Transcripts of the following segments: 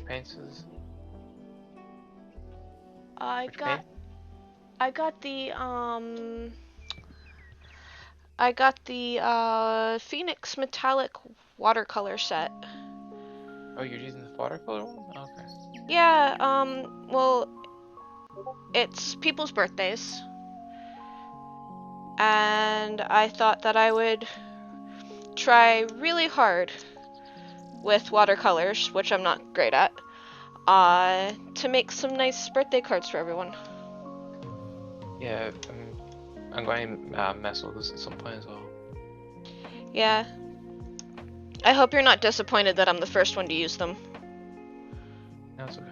paints is? I Which paint? got the Phoenix Metallic watercolor set. Oh, you're using the watercolor one? Okay. Yeah, well, it's people's birthdays. And I thought that I would try really hard with watercolors, which I'm not great at, to make some nice birthday cards for everyone. Yeah, I'm going to mess with this at some point as well. Yeah. I hope you're not disappointed that I'm the first one to use them. No, it's okay.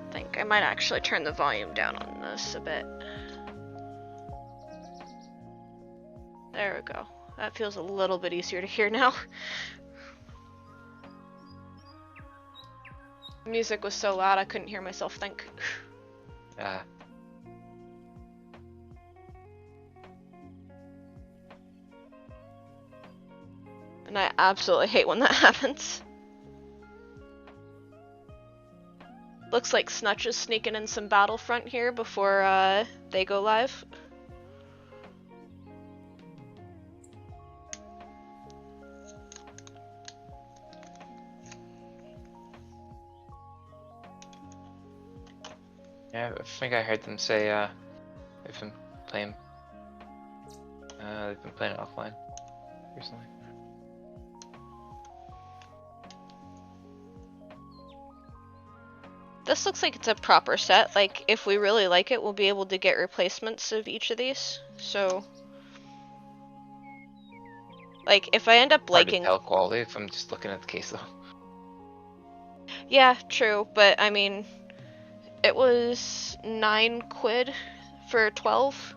I think I might actually turn the volume down on this a bit. There we go. That feels a little bit easier to hear now. The music was so loud I couldn't hear myself think. Yeah. And I absolutely hate when that happens. Looks like Snutch is sneaking in some Battlefront here before they go live. Yeah, I think I heard them say they've been playing it offline recently. This looks like it's a proper set. Like, if we really like it, we'll be able to get replacements of each of these. So, like, if I end up Hard to liking... tell quality if I'm just looking at the case though. Yeah, true, but I mean, it was 9 quid for 12.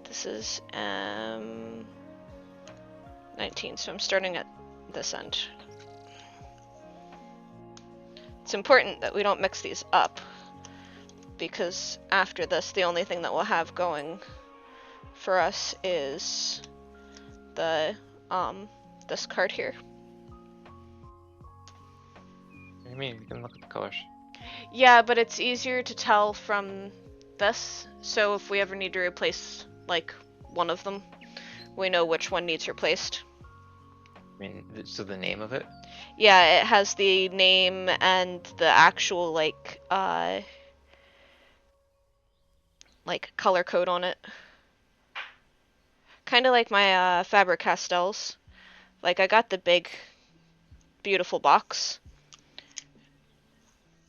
This is 19, so I'm starting at this end. It's important that we don't mix these up, because after this, the only thing that we'll have going for us is the this card here. What do you mean? You can look at the colors. Yeah, but it's easier to tell from this, so if we ever need to replace, like, one of them, we know which one needs replaced. I mean, so the name of it? Yeah, it has the name and the actual, like color code on it. Kind of like my Faber-Castells. Like, I got the big, beautiful box.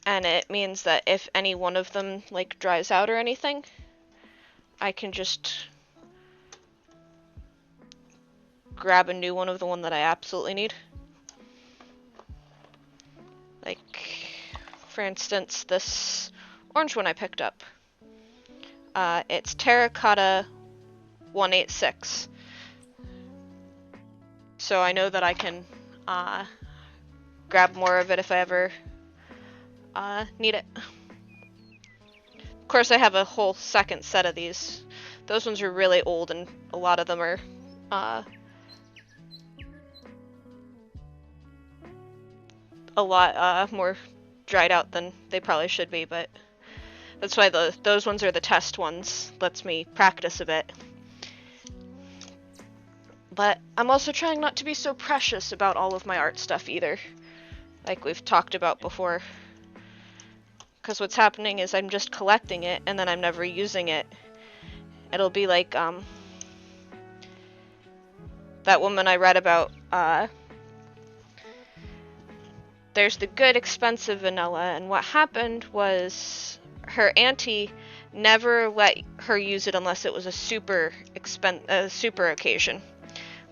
And it means that if any one of them, like, dries out or anything, I can just grab a new one of the one that I absolutely need. Like, for instance, this orange one I picked up. It's Terracotta 186. So I know that I can grab more of it if I ever need it. Of course, I have a whole second set of these. Those ones are really old, and a lot of them are a lot more dried out than they probably should be, but that's why those ones are the test ones. Lets me practice a bit. But I'm also trying not to be so precious about all of my art stuff either, like we've talked about before. Because what's happening is I'm just collecting it, and then I'm never using it. It'll be like that woman I read about. There's the good, expensive vanilla, and what happened was her auntie never let her use it unless it was a super occasion,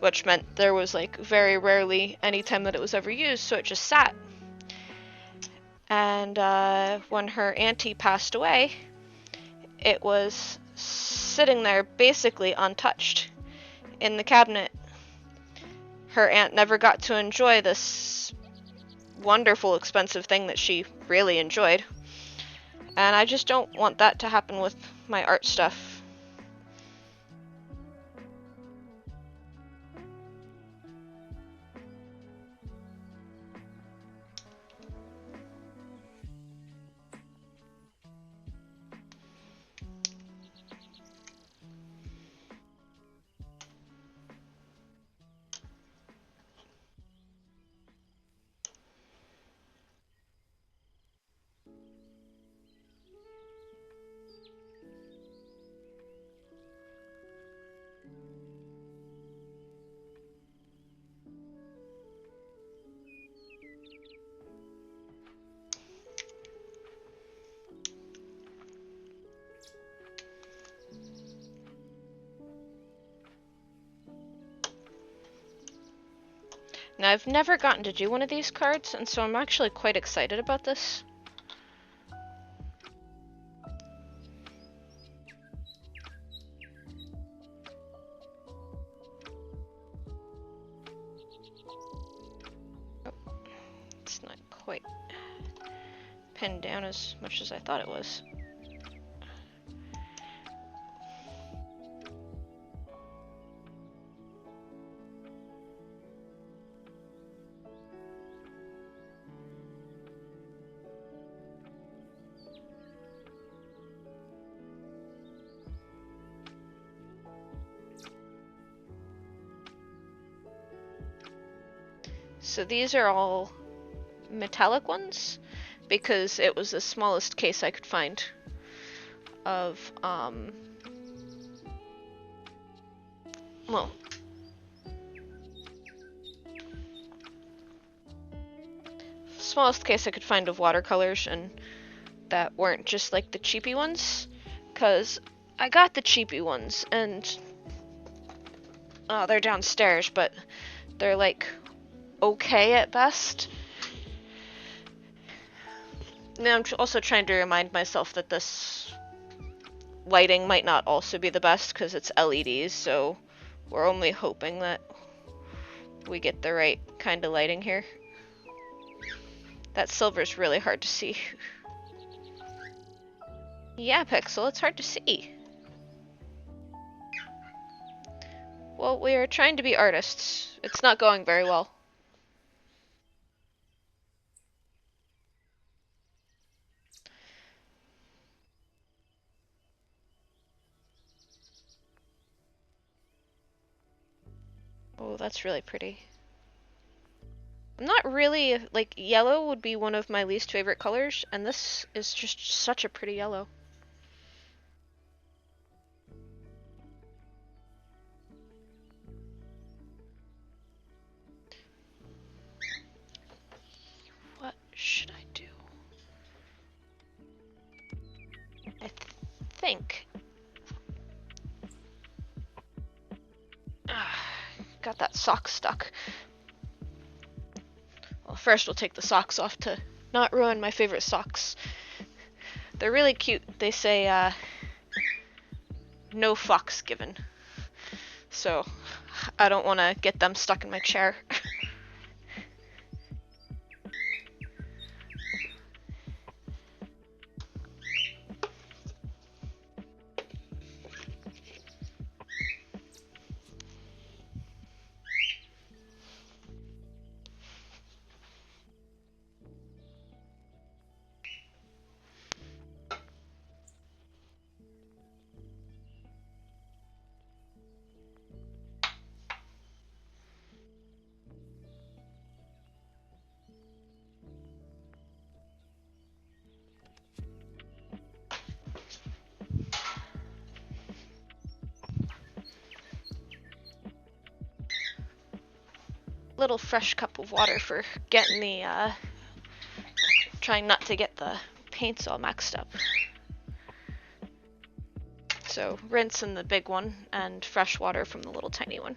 which meant there was like very rarely any time that it was ever used, so it just sat. And when her auntie passed away, it was sitting there basically untouched in the cabinet. Her aunt never got to enjoy this wonderful, expensive thing that she really enjoyed. And I just don't want that to happen with my art stuff. Now, I've never gotten to do one of these cards, and so I'm actually quite excited about this. Oh, it's not quite pinned down as much as I thought it was. So these are all metallic ones because it was the smallest case I could find of, well, smallest case I could find of watercolors, and that weren't just like the cheapy ones, because I got the cheapy ones and they're downstairs, but they're like okay at best. Now I'm also trying to remind myself that this lighting might not also be the best because it's LEDs, so we're only hoping that we get the right kind of lighting here. That silver's really hard to see. Yeah, Pixel, it's hard to see. Well, we are trying to be artists. It's not going very well. Oh, that's really pretty. I'm not really, like, yellow would be one of my least favorite colors, and this is just such a pretty yellow. What should I do? I think... got that sock stuck. Well, first we'll take the socks off to not ruin my favorite socks. They're really cute. They say, no fucks given. So, I don't want to get them stuck in my chair. Little fresh cup of water for getting the, trying not to get the paints all maxed up. So rinse in the big one and fresh water from the little tiny one.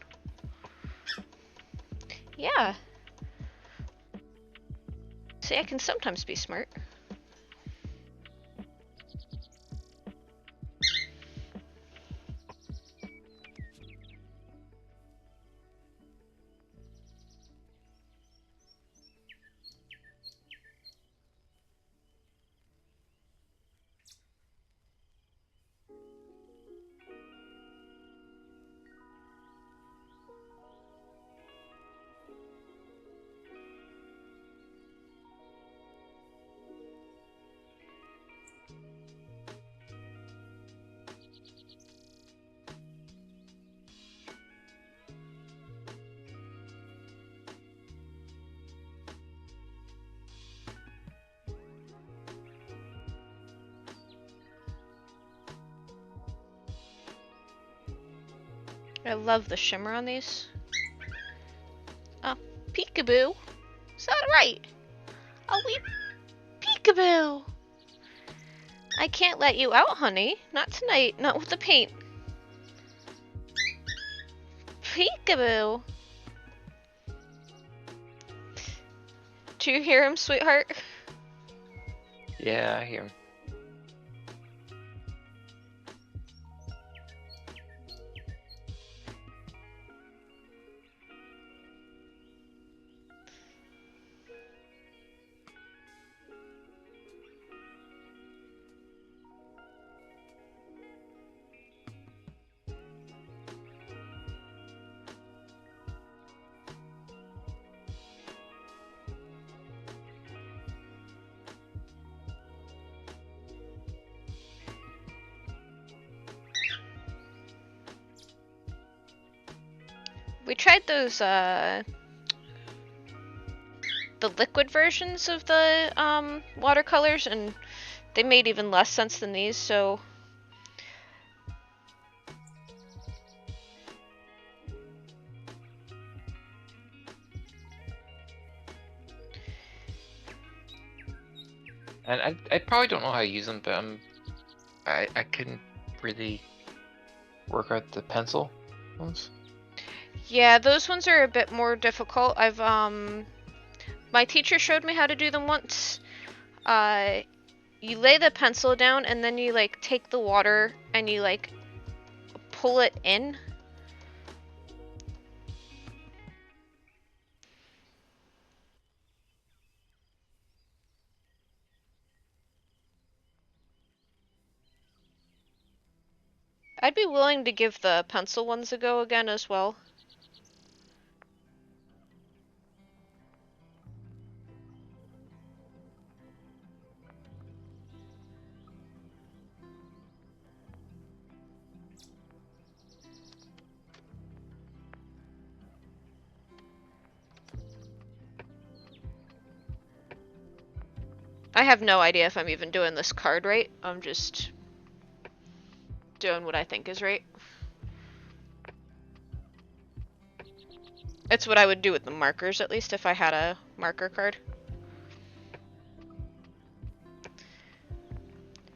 Yeah. See, I can sometimes be smart. I love the shimmer on these. Oh, peekaboo. Is that right? Oh, we peekaboo. I can't let you out, honey. Not tonight. Not with the paint. Peekaboo. Do you hear him, sweetheart? Yeah, I hear him. We tried those, the liquid versions of the, watercolors, and they made even less sense than these, so... And I probably don't know how to use them, but I couldn't really work out the pencil ones. Yeah, those ones are a bit more difficult. My teacher showed me how to do them once. You lay the pencil down and then you, like, take the water and you, like, pull it in. I'd be willing to give the pencil ones a go again as well. I have no idea if I'm even doing this card right. I'm just doing what I think is right. It's what I would do with the markers, at least, if I had a marker card.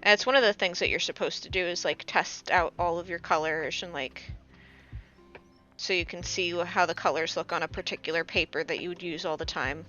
And it's one of the things that you're supposed to do is, like, test out all of your colors and, like, so you can see how the colors look on a particular paper that you would use all the time.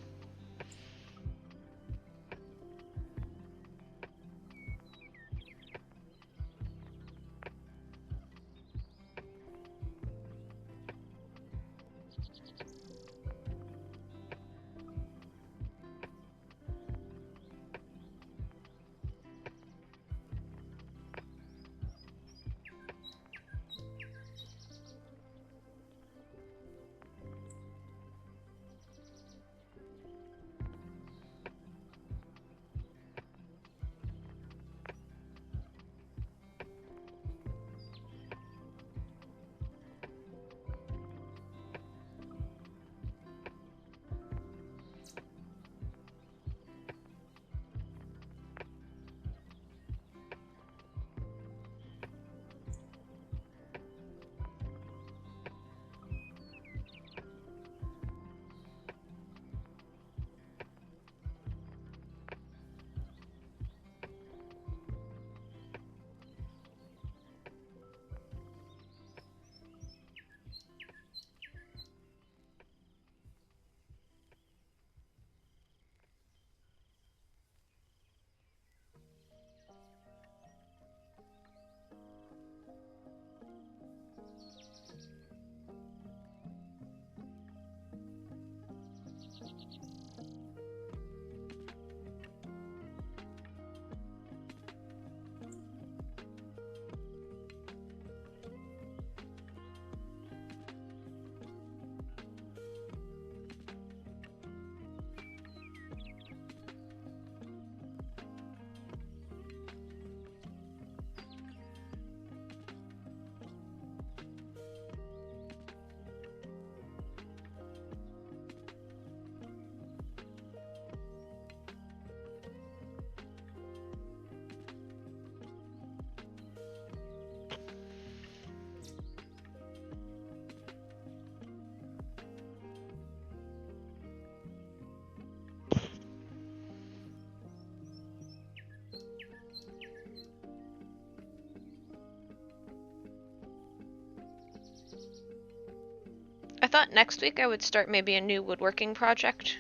thought next week I would start maybe a new woodworking project.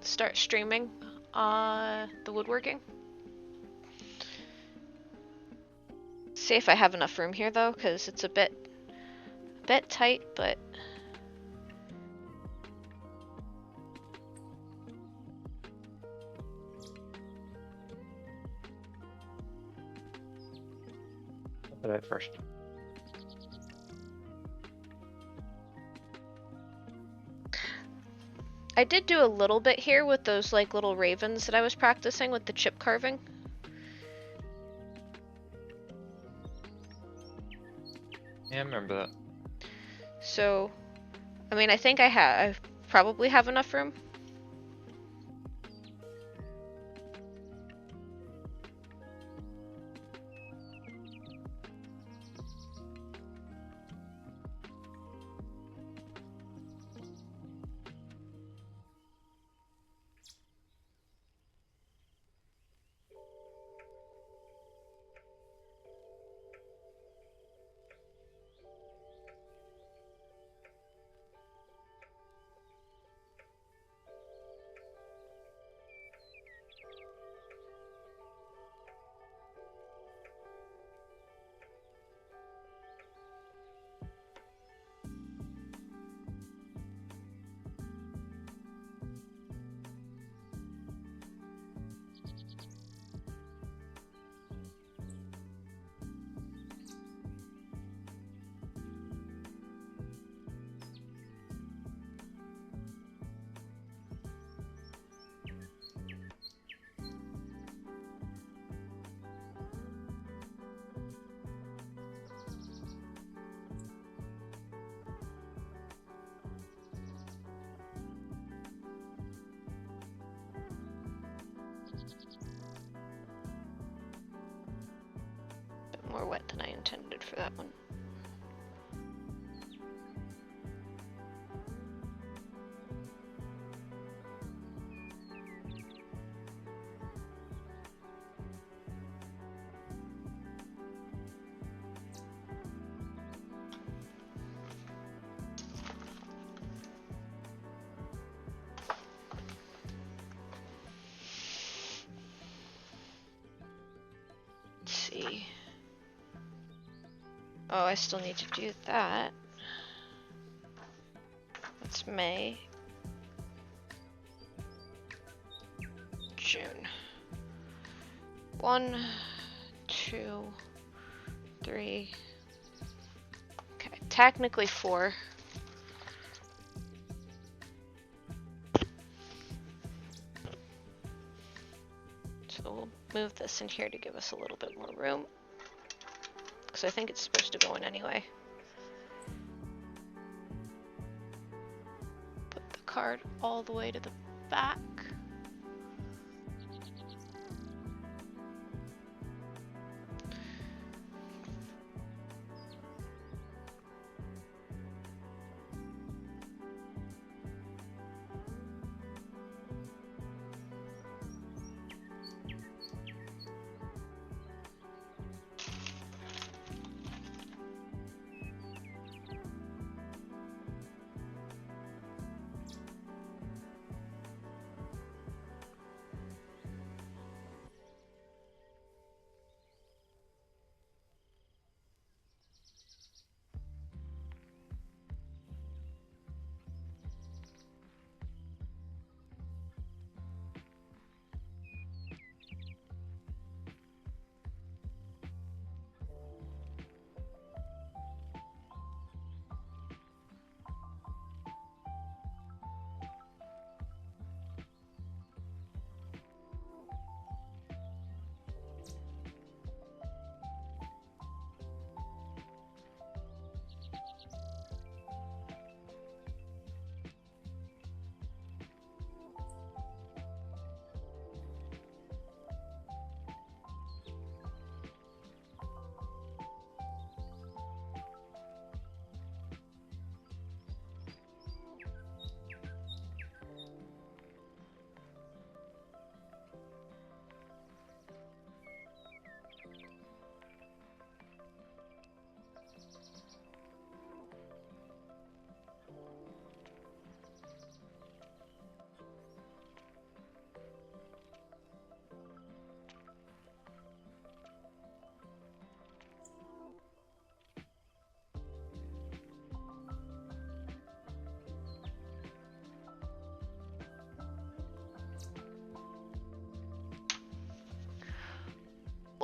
Start streaming the woodworking. See if I have enough room here though, because it's a bit tight, but put it first. I did do a little bit here with those like little ravens that I was practicing with the chip carving. Yeah, I remember that. So, I mean, I think I probably have enough room. Bit more wet than I intended for that one. See. Oh, I still need to do that. That's May. June. 1, 2, 3. Okay, technically 4. So we'll move this in here to give us a little bit more room. Because I think it's supposed to go in anyway. Put the card all the way to the back.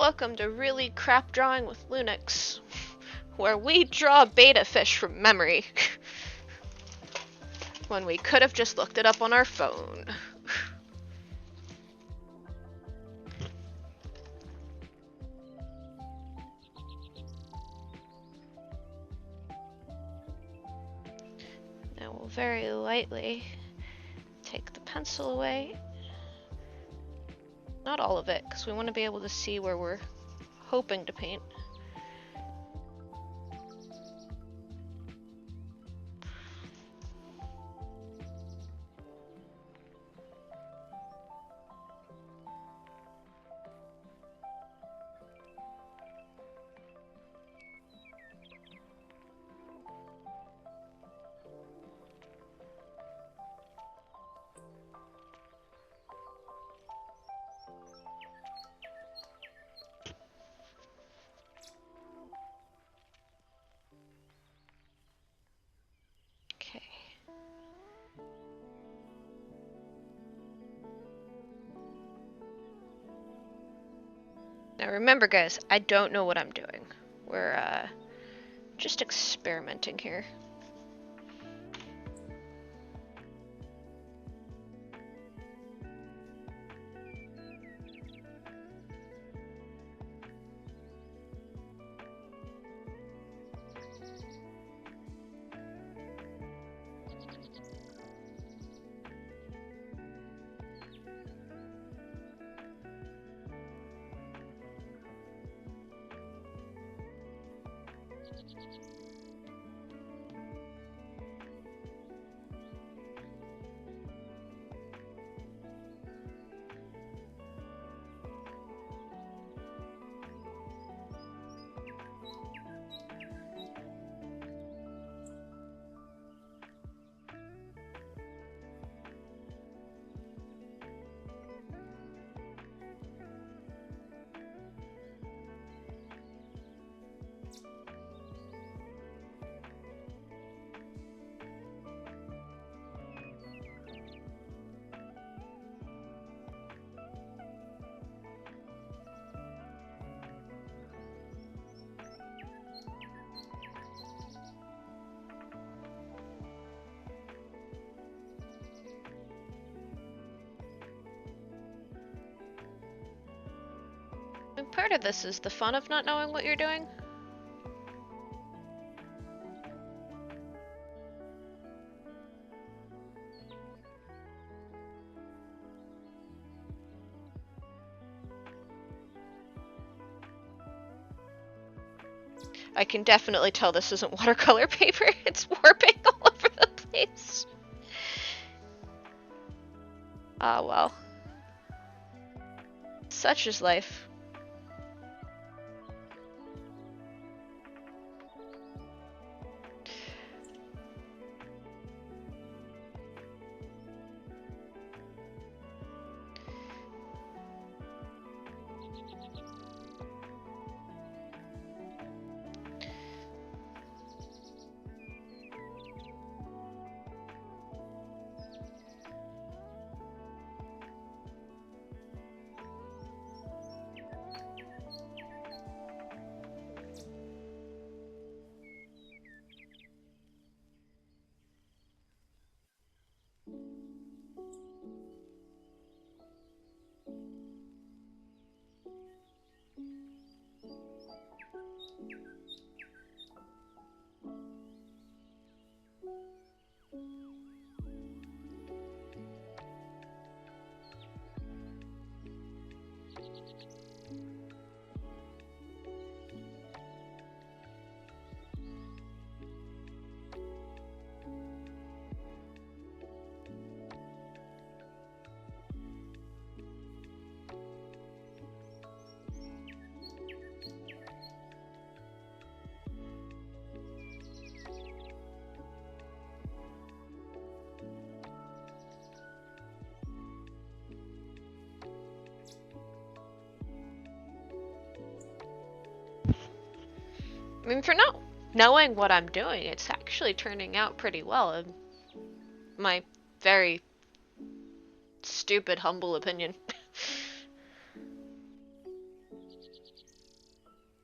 welcome to Really Crap Drawing with Lunix, where we draw beta fish from memory. When we could have just looked it up on our phone. Now we'll very lightly take the pencil away. Not all of it, because we want to be able to see where we're hoping to paint. Okay. Now remember guys, I don't know what I'm doing. We're just experimenting here. And part of this is the fun of not knowing what you're doing. I can definitely tell this isn't watercolor paper. It's warping all over the place. Ah, well. Such is life. I mean, for not knowing what I'm doing, it's actually turning out pretty well, in my very stupid, humble opinion.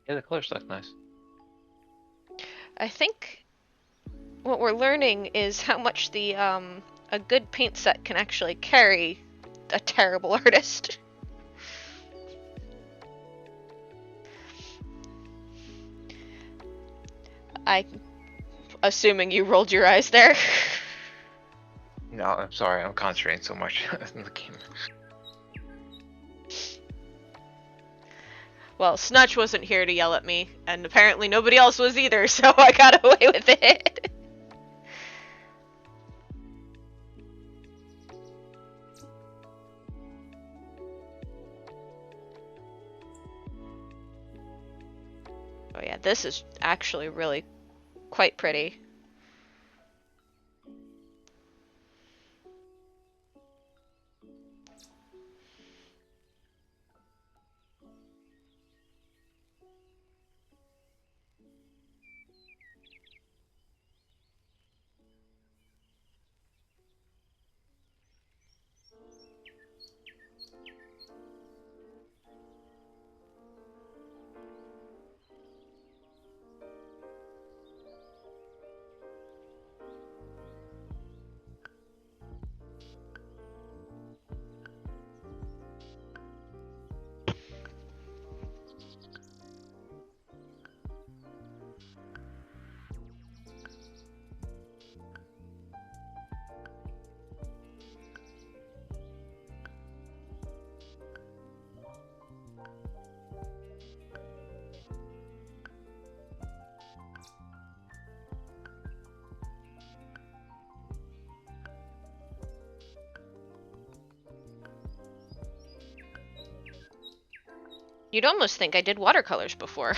Yeah, the colors look nice. I think what we're learning is how much a good paint set can actually carry a terrible artist. I assuming you rolled your eyes there. No, I'm sorry. I'm concentrating so much in the game. Well, Snutch wasn't here to yell at me, and apparently nobody else was either, so I got away with it. Oh yeah, this is actually really quite pretty. You'd almost think I did watercolors before.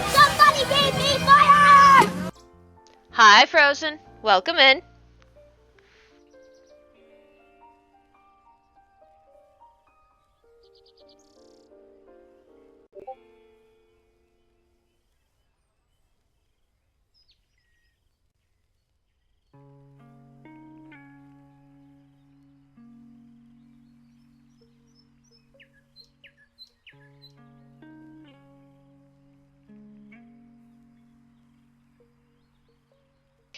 Somebody gave me fire! Hi, Frozen. Welcome in.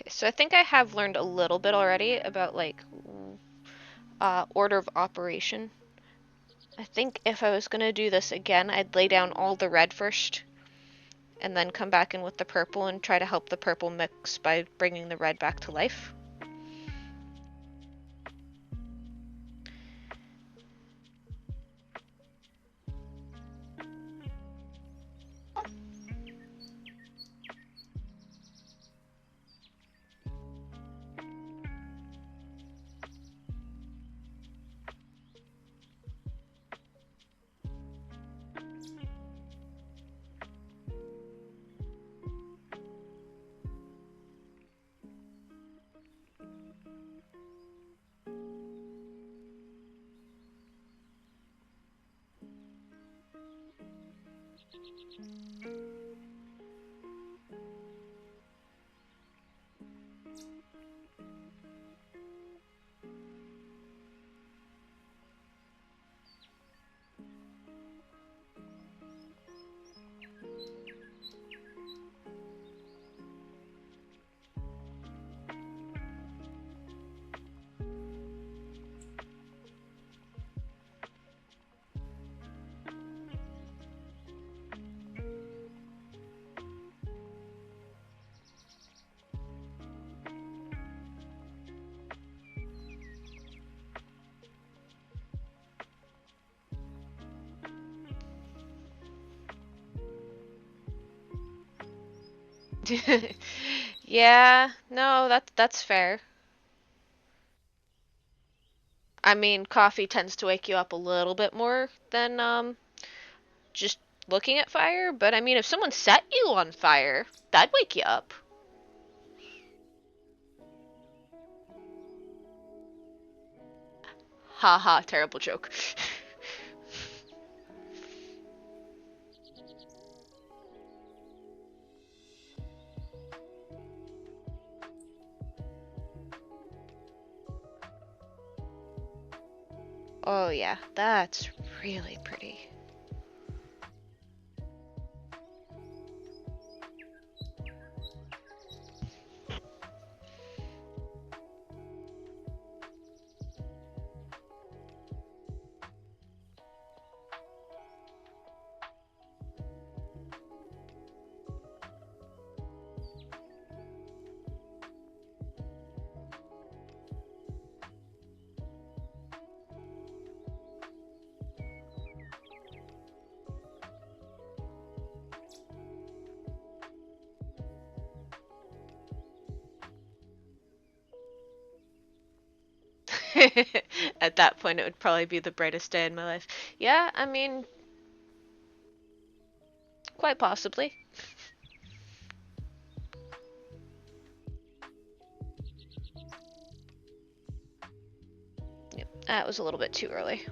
Okay, so I think I have learned a little bit already about like order of operation. I think if I was gonna do this again, I'd lay down all the red first, and then come back in with the purple and try to help the purple mix by bringing the red back to life. Yeah, no, that's fair. I mean, coffee tends to wake you up a little bit more than just looking at fire, but I mean, if someone set you on fire, that'd wake you up. Haha, terrible joke. Oh yeah, that's really pretty. At that point, it would probably be the brightest day in my life. Yeah, I mean, quite possibly. Yep, that was a little bit too early.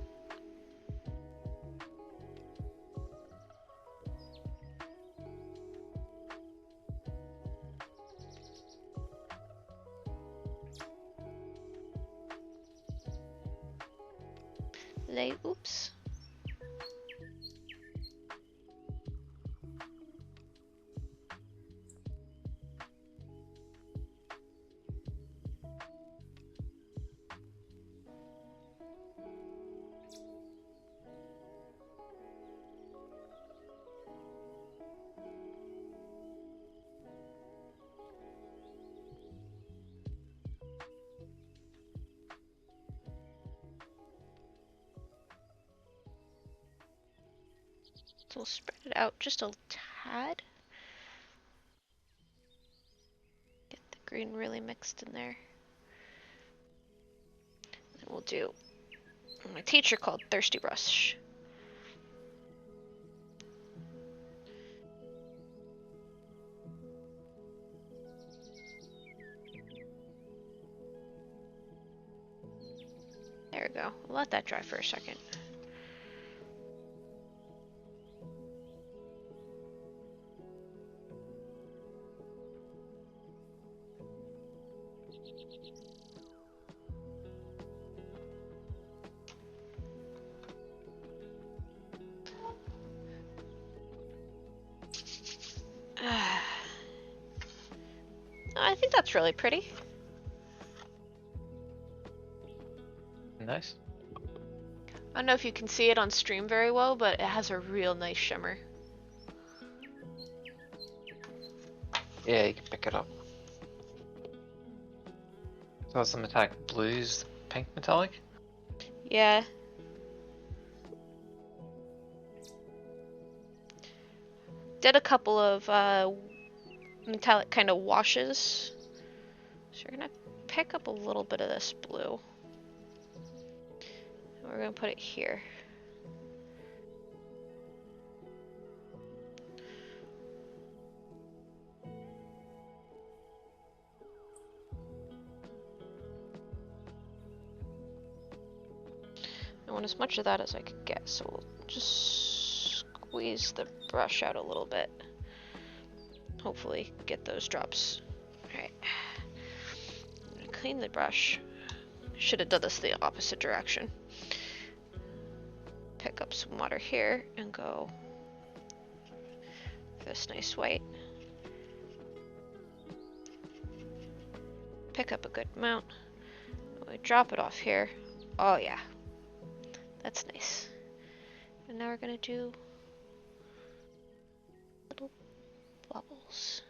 Oops. So we'll spread it out just a tad. Get the green really mixed in there. And we'll do what my teacher called thirsty brush. There we go. We'll let that dry for a second. I think that's really pretty. Nice. I don't know if you can see it on stream very well, but it has a real nice shimmer. Yeah, you can pick it up. So it's the metallic blues, pink metallic? Yeah. Did a couple of metallic kind of washes. So we're gonna pick up a little bit of this blue. And we're gonna put it here. I want as much of that as I could get, so we'll just squeeze the brush out a little bit. Hopefully get those drops. Alright. I'm gonna clean the brush. Should have done this the opposite direction. Pick up some water here and go this nice white. Pick up a good amount. We drop it off here. Oh yeah. That's nice. And now we're gonna do little bubbles.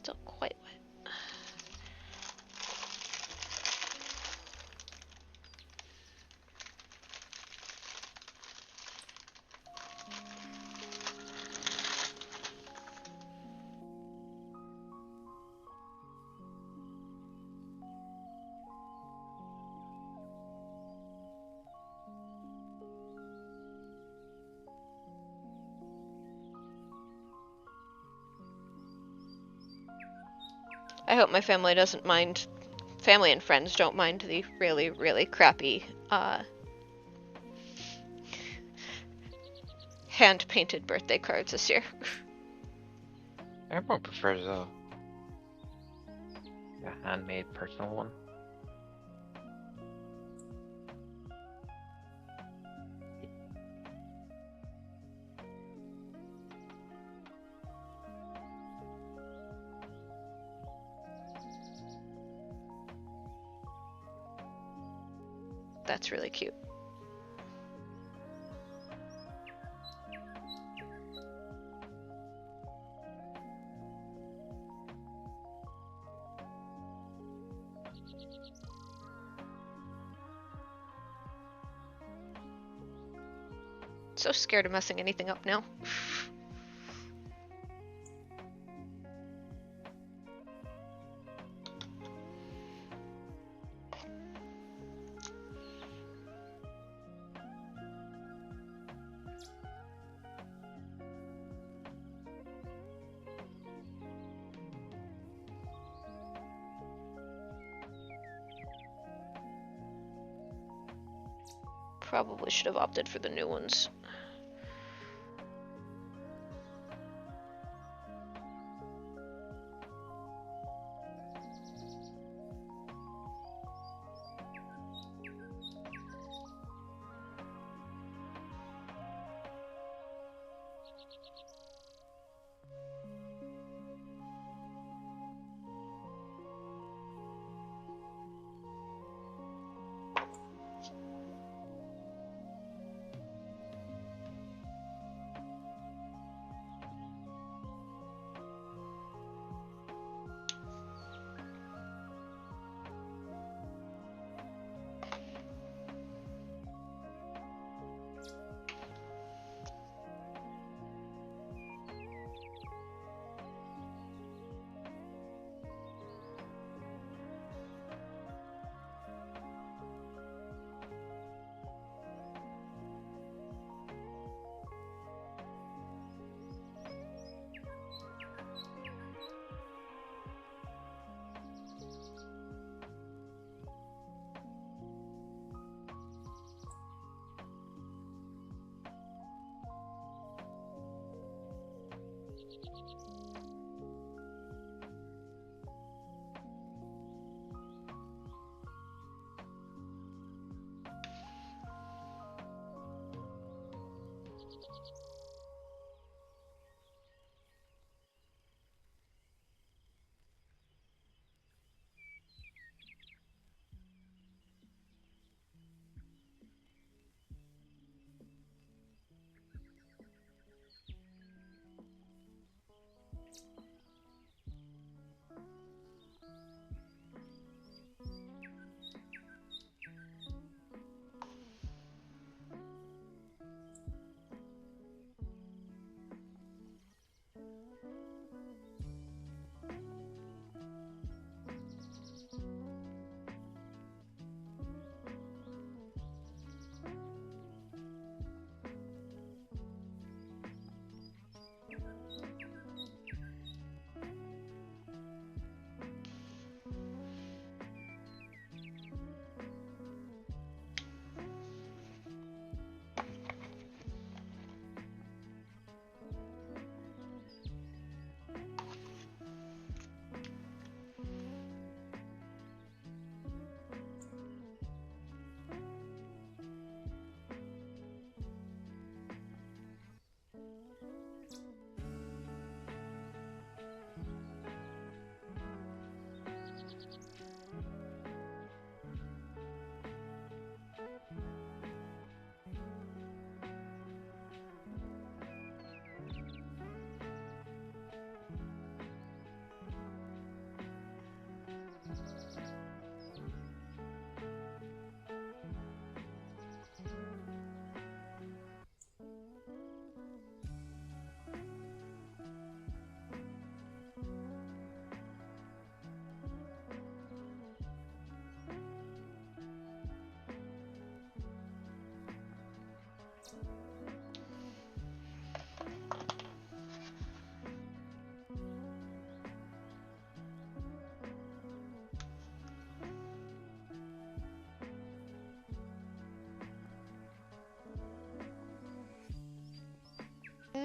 Still quite wet. I hope my family doesn't mind. Family and friends don't mind the really, really crappy hand-painted birthday cards this year. Everyone prefers a handmade personal one. That's really cute. So scared of messing anything up now. Probably should have opted for the new ones.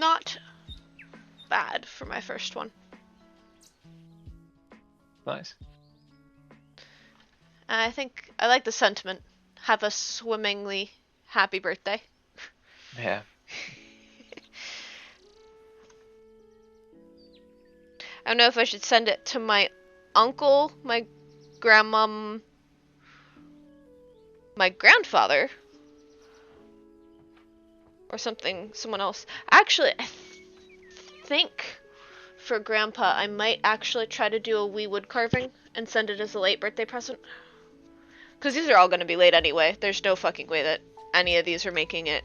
not bad for my first one. Nice. I think I like the sentiment. Have a swimmingly happy birthday. Yeah. I don't know if I should send it to my uncle, my grandmom, my grandfather, or someone else. Actually, I think for grandpa, I might actually try to do a wee wood carving and send it as a late birthday present. Because these are all going to be late anyway. There's no fucking way that any of these are making it.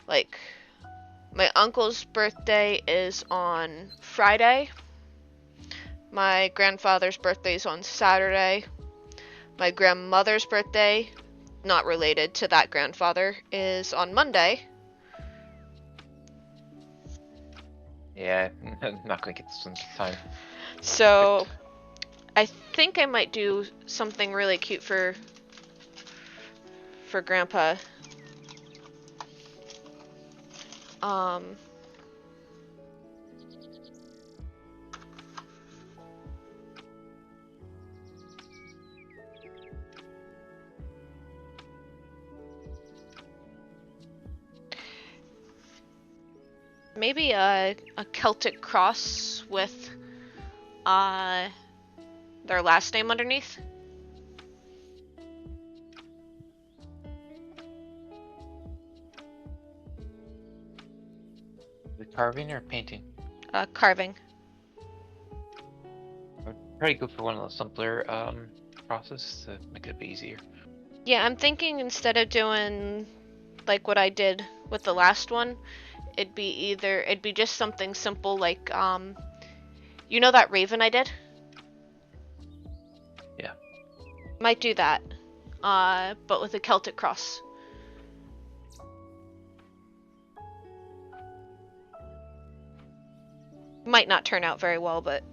Like, my uncle's birthday is on Friday. My grandfather's birthday is on Saturday. My grandmother's birthday, not related to that grandfather, is on Monday. Yeah, I'm not gonna get this one time. So, I think I might do something really cute for grandpa. Maybe a Celtic cross with their last name underneath. The carving or painting? Carving. I'd probably go for one of the simpler process to make it a bit easier. Yeah, I'm thinking instead of doing like what I did with the last one, it'd be just something simple like you know that raven I did? Yeah. Might do that. But with a Celtic cross. Might not turn out very well, but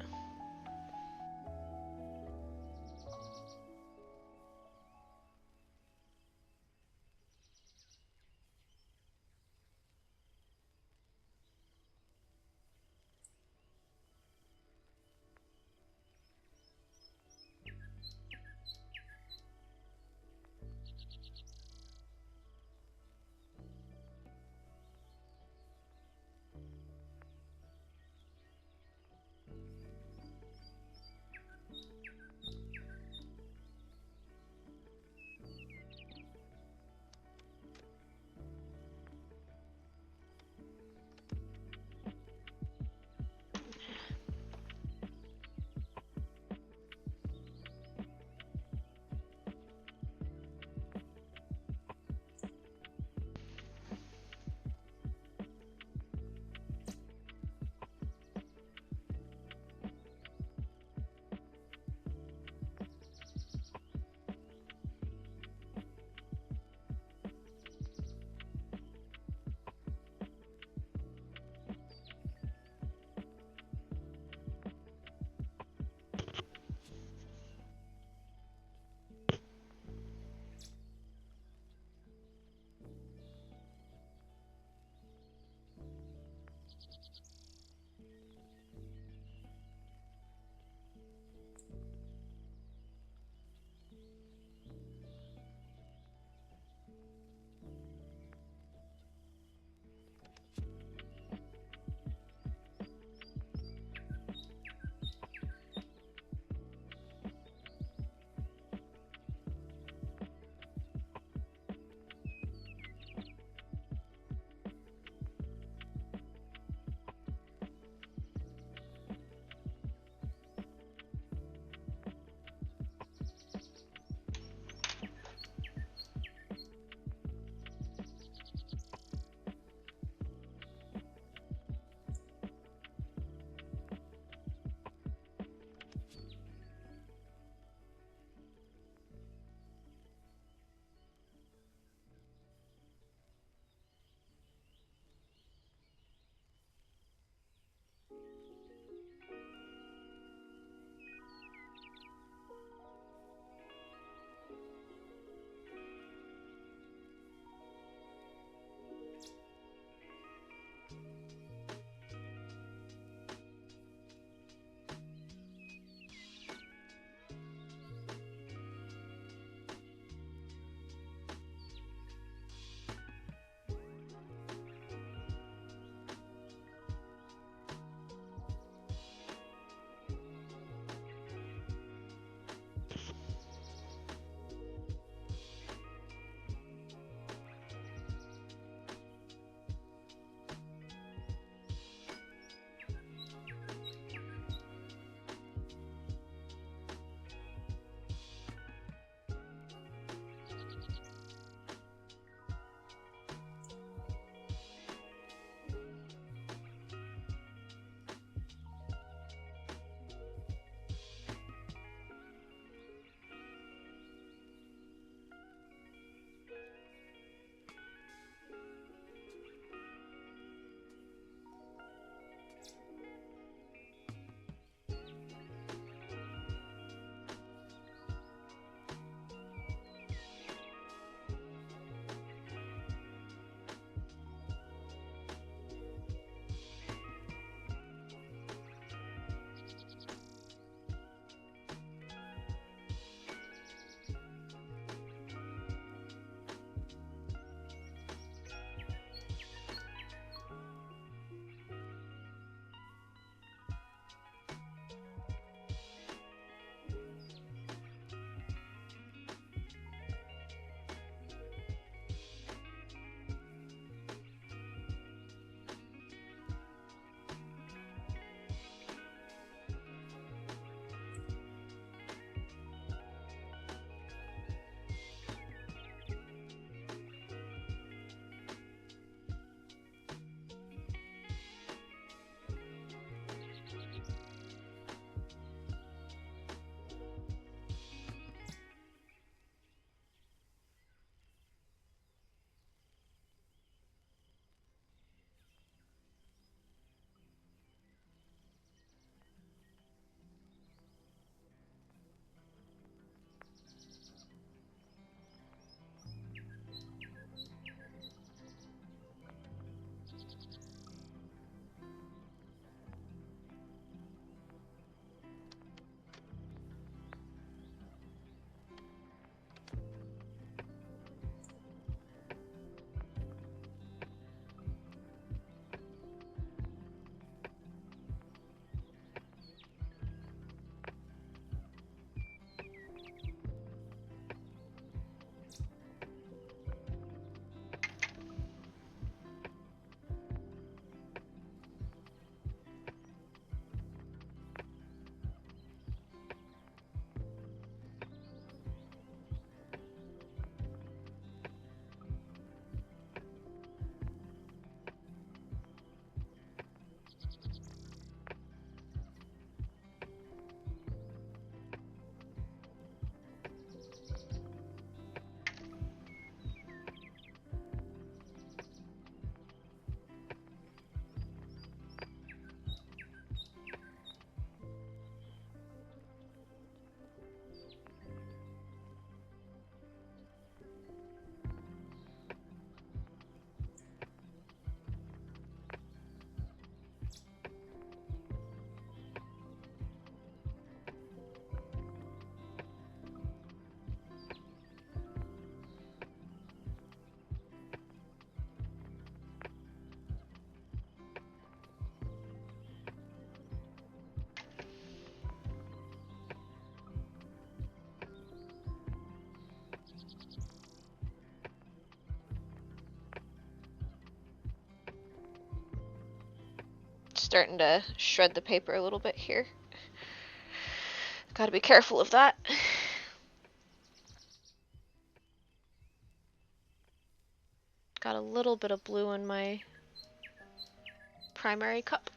starting to shred the paper a little bit here. Gotta be careful of that. Got a little bit of blue in my primary cup.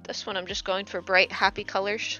This one I'm just going for bright, happy colors.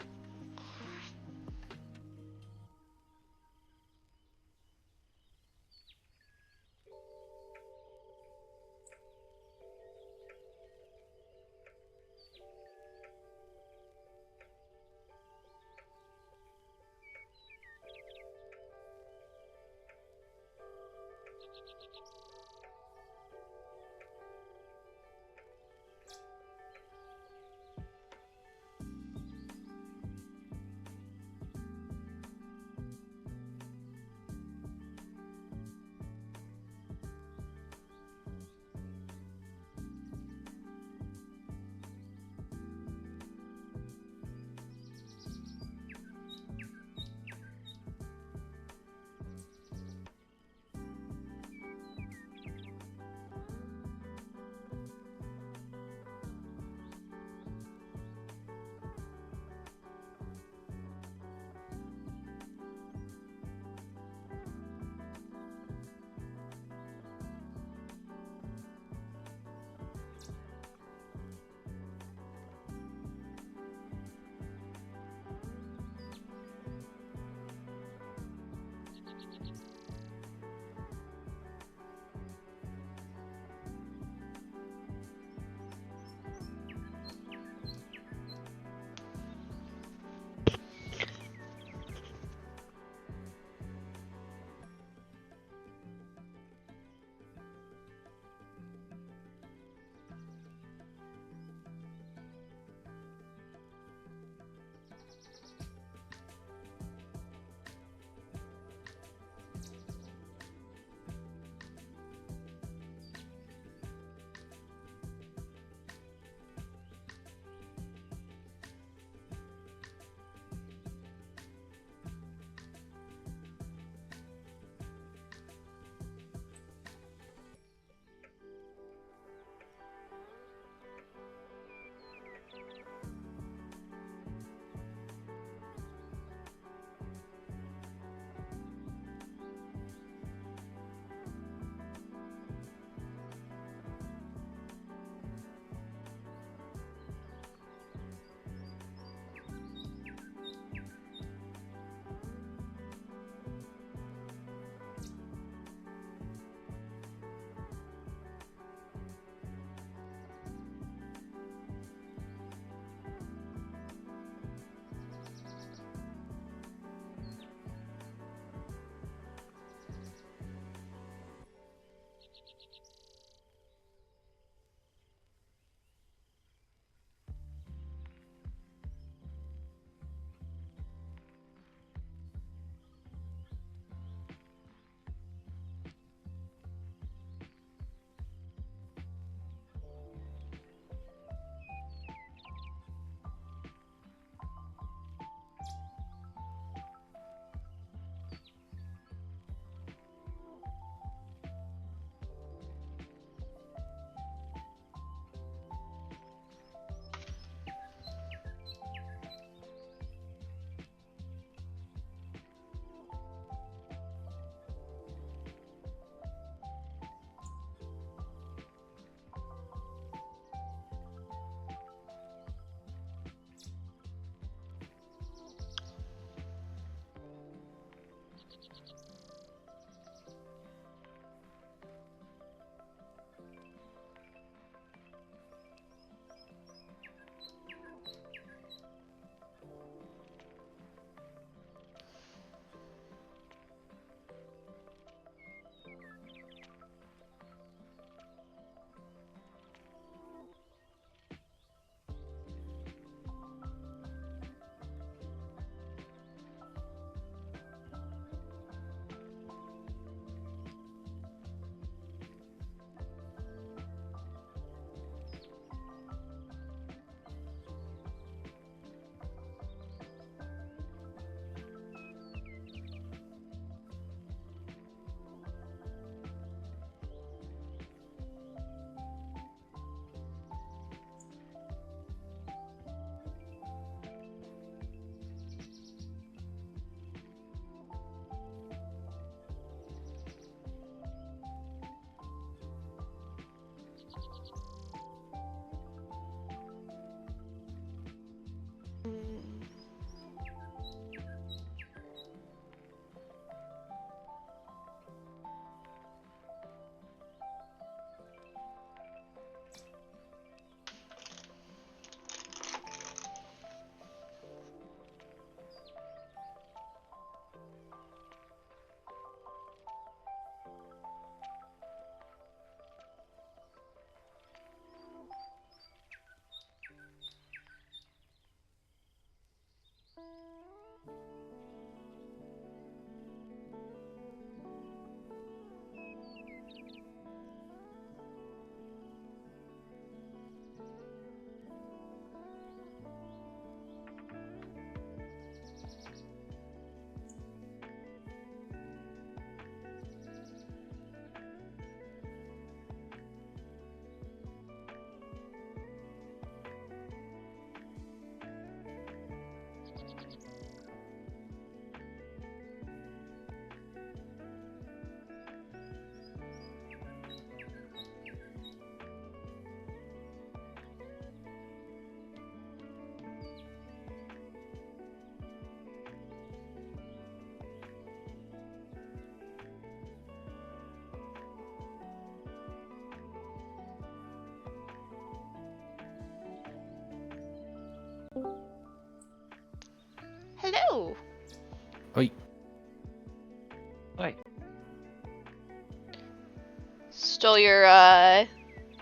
Stole your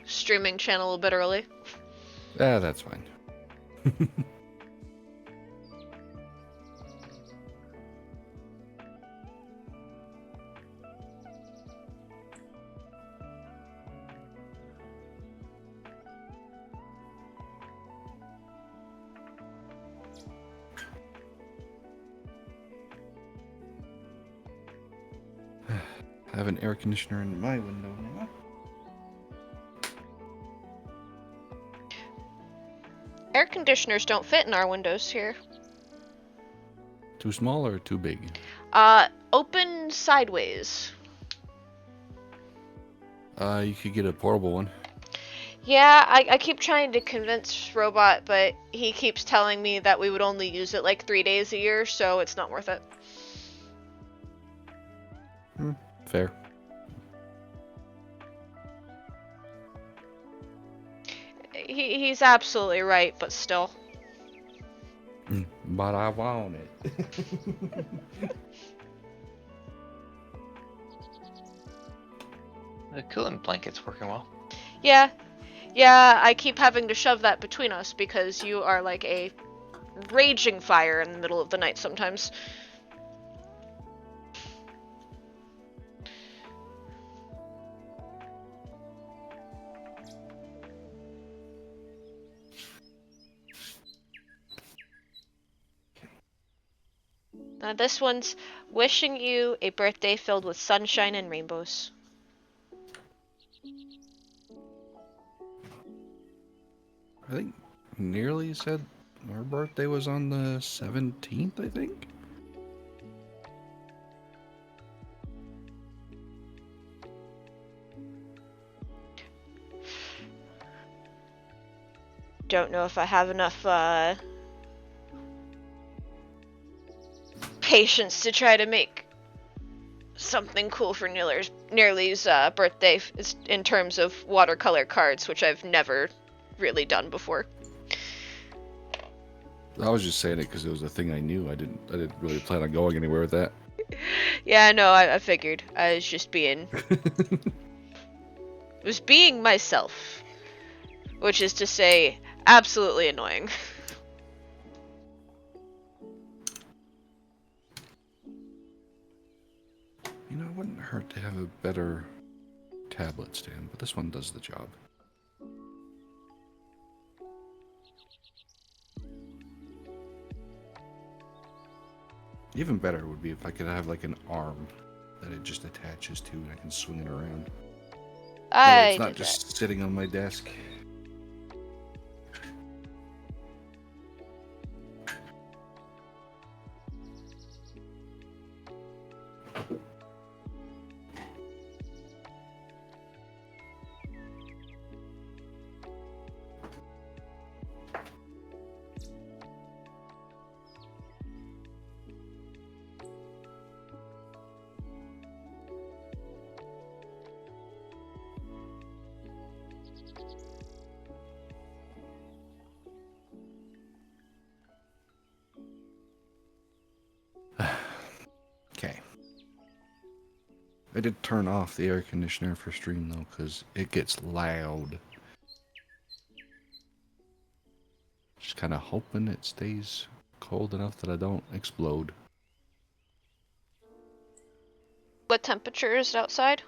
streaming channel a bit early. Yeah, that's fine. I have an air conditioner in my window now. Air conditioners don't fit in our windows here. Too small or too big? Open sideways. You could get a portable one. Yeah, I keep trying to convince Robot, but he keeps telling me that we would only use it like 3 days a year, so it's not worth it. Fair. He's absolutely right, but still. But I want it. The cooling blanket's working well. Yeah, I keep having to shove that between us because you are like a raging fire in the middle of the night sometimes. This one's wishing you a birthday filled with sunshine and rainbows. I think Nearly said our birthday was on the 17th, I think. Don't know if I have enough patience to try to make something cool for Nearly's birthday in terms of watercolor cards, which I've never really done before. I was just saying it because it was a thing I knew. I didn't really plan on going anywhere with that. Yeah, no, I figured. I was just being was being myself, which is to say, absolutely annoying. You know, it wouldn't hurt to have a better tablet stand, but this one does the job. Even better would be if I could have like an arm that it just attaches to and I can swing it around. It's not just sitting on my desk. Okay. I did turn off the air conditioner for stream though, because it gets loud. Just kind of hoping it stays cold enough that I don't explode. What temperature is it outside?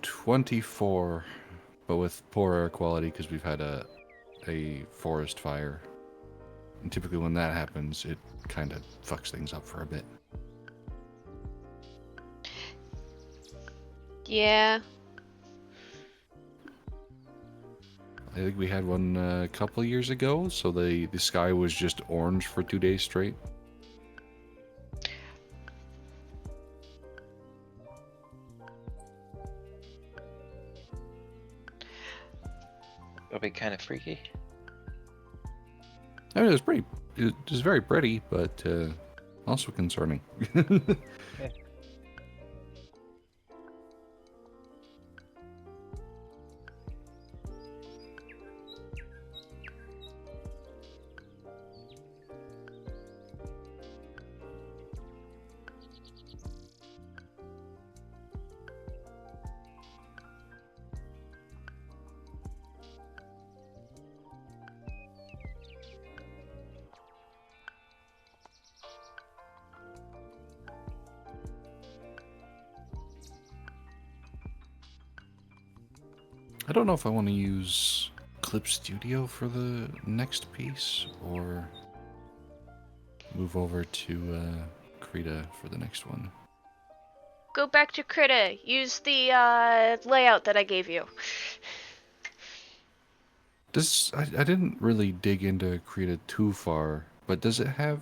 24, but with poor air quality because we've had a forest fire. And typically when that happens, it kind of fucks things up for a bit. Yeah. I think we had one a couple years ago, so the sky was just orange for 2 days straight. It'll be kind of freaky. I mean, it was very pretty, but also concerning. Yeah. I don't know if I want to use Clip Studio for the next piece or move over to Krita for the next one. Go back to Krita. Use the layout that I gave you. I didn't really dig into Krita too far, but does it have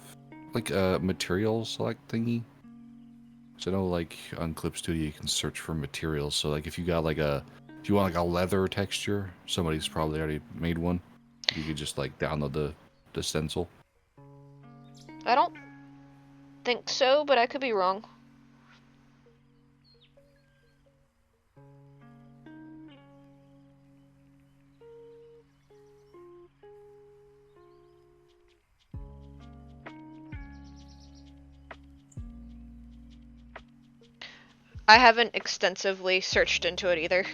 like a material select thingy? So I know like on Clip Studio you can search for materials. So like if you got like if you want like a leather texture, somebody's probably already made one. You could just like download the stencil. I don't think so, but I could be wrong. I haven't extensively searched into it either.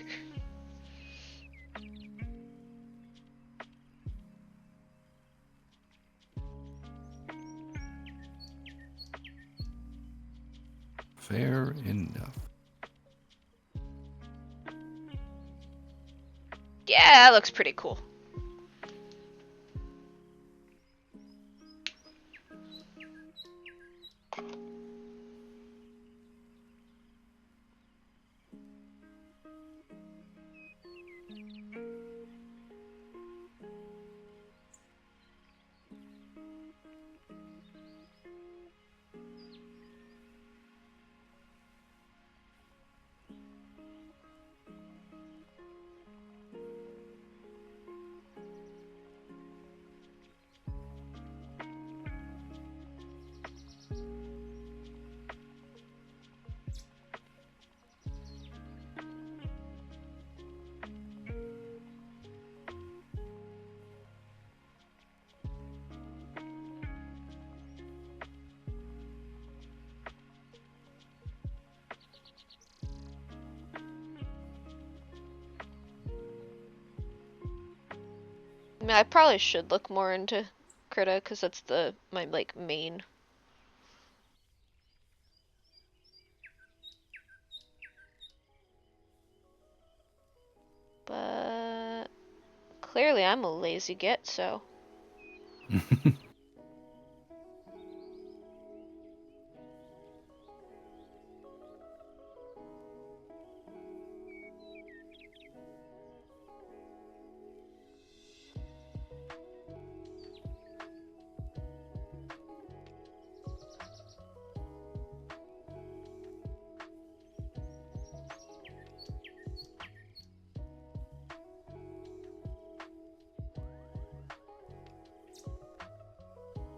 Fair enough. Yeah, that looks pretty cool. I mean, I probably should look more into Krita because that's my like main. But clearly I'm a lazy git, so.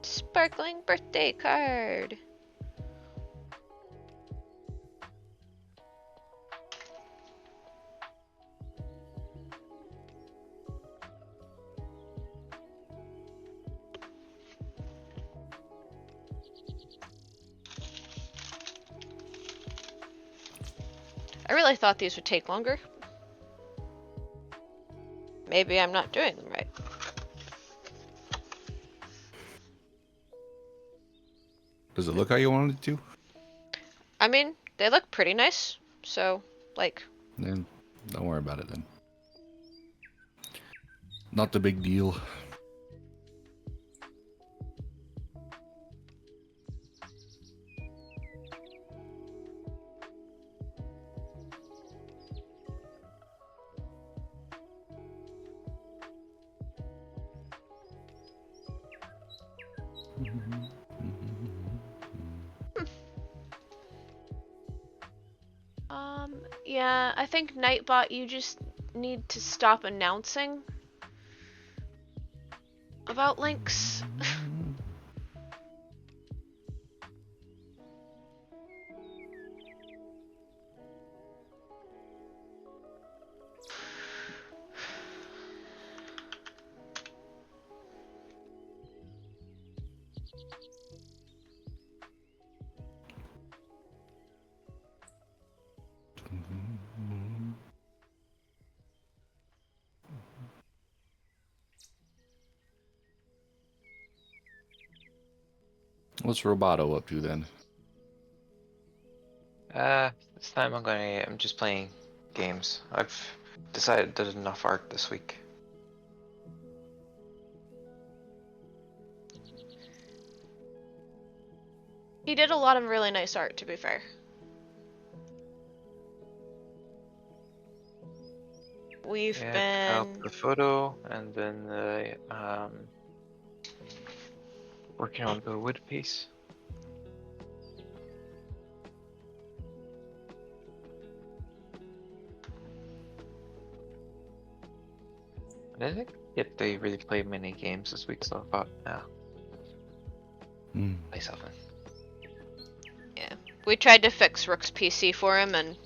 Sparkling birthday card. I really thought these would take longer. Maybe I'm not doing them right. Does it look how you wanted it to? I mean, they look pretty nice, so, like... Then don't worry about it then. Not the big deal. Yeah, I think Nightbot, you just need to stop announcing about links. What's Roboto up to then? This time I'm just playing games. decided there's enough art this week. He did a lot of really nice art, to be fair. We've Out been... the photo, and then working on the wood piece. I didn't get to really play many games this week, so I thought, play something. Yeah. We tried to fix Rook's PC for him and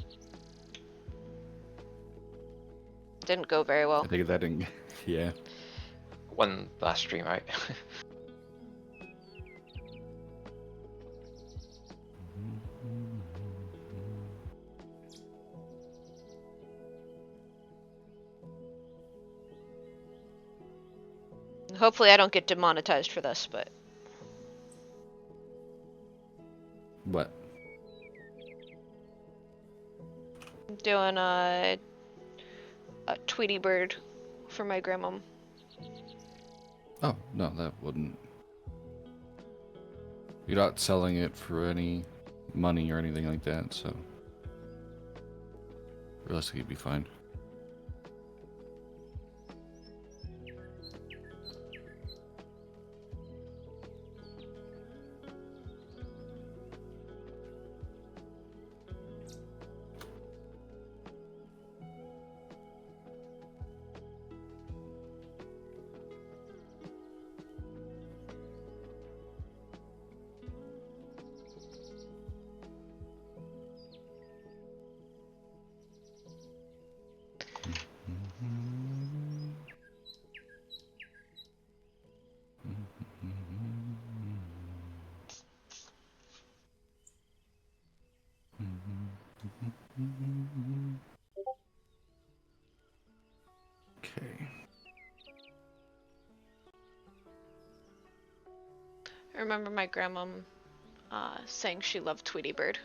didn't go very well. I think that didn't. Yeah. One last stream, right? Hopefully I don't get demonetized for this, but... What? I'm doing a Tweety Bird for my grandmom. Oh, no, that wouldn't. You're not selling it for any money or anything like that, so. Realistically, it'd be fine. Okay. I remember my grandmom saying she loved Tweety Bird.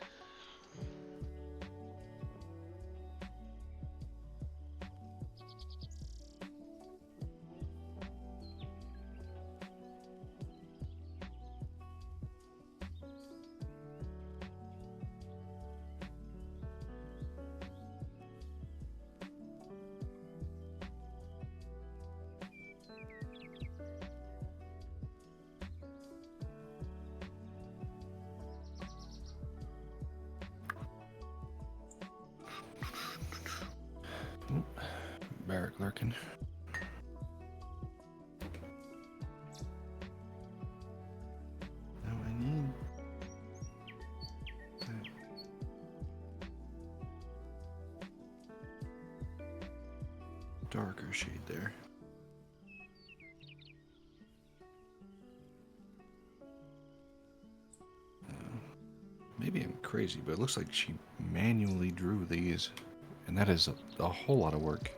Barrack lurking. Now I need that darker shade there. Maybe I'm crazy, but it looks like she manually drew these, and that is a whole lot of work.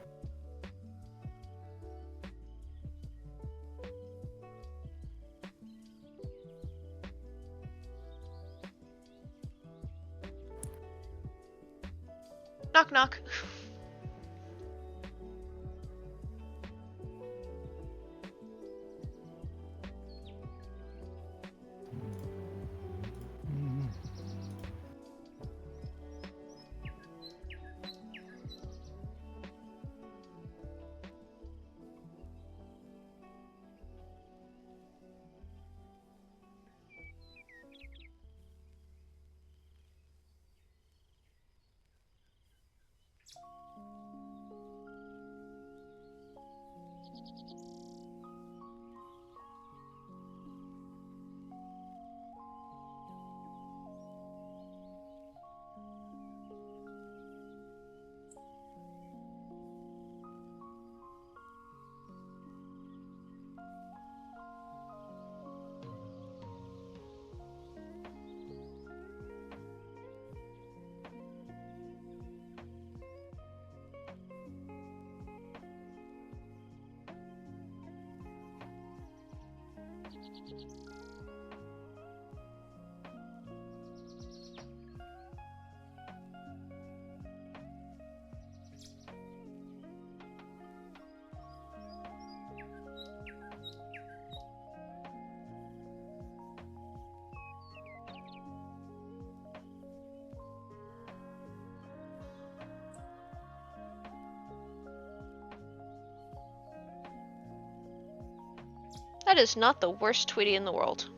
Knock knock. That is not the worst Tweety in the world.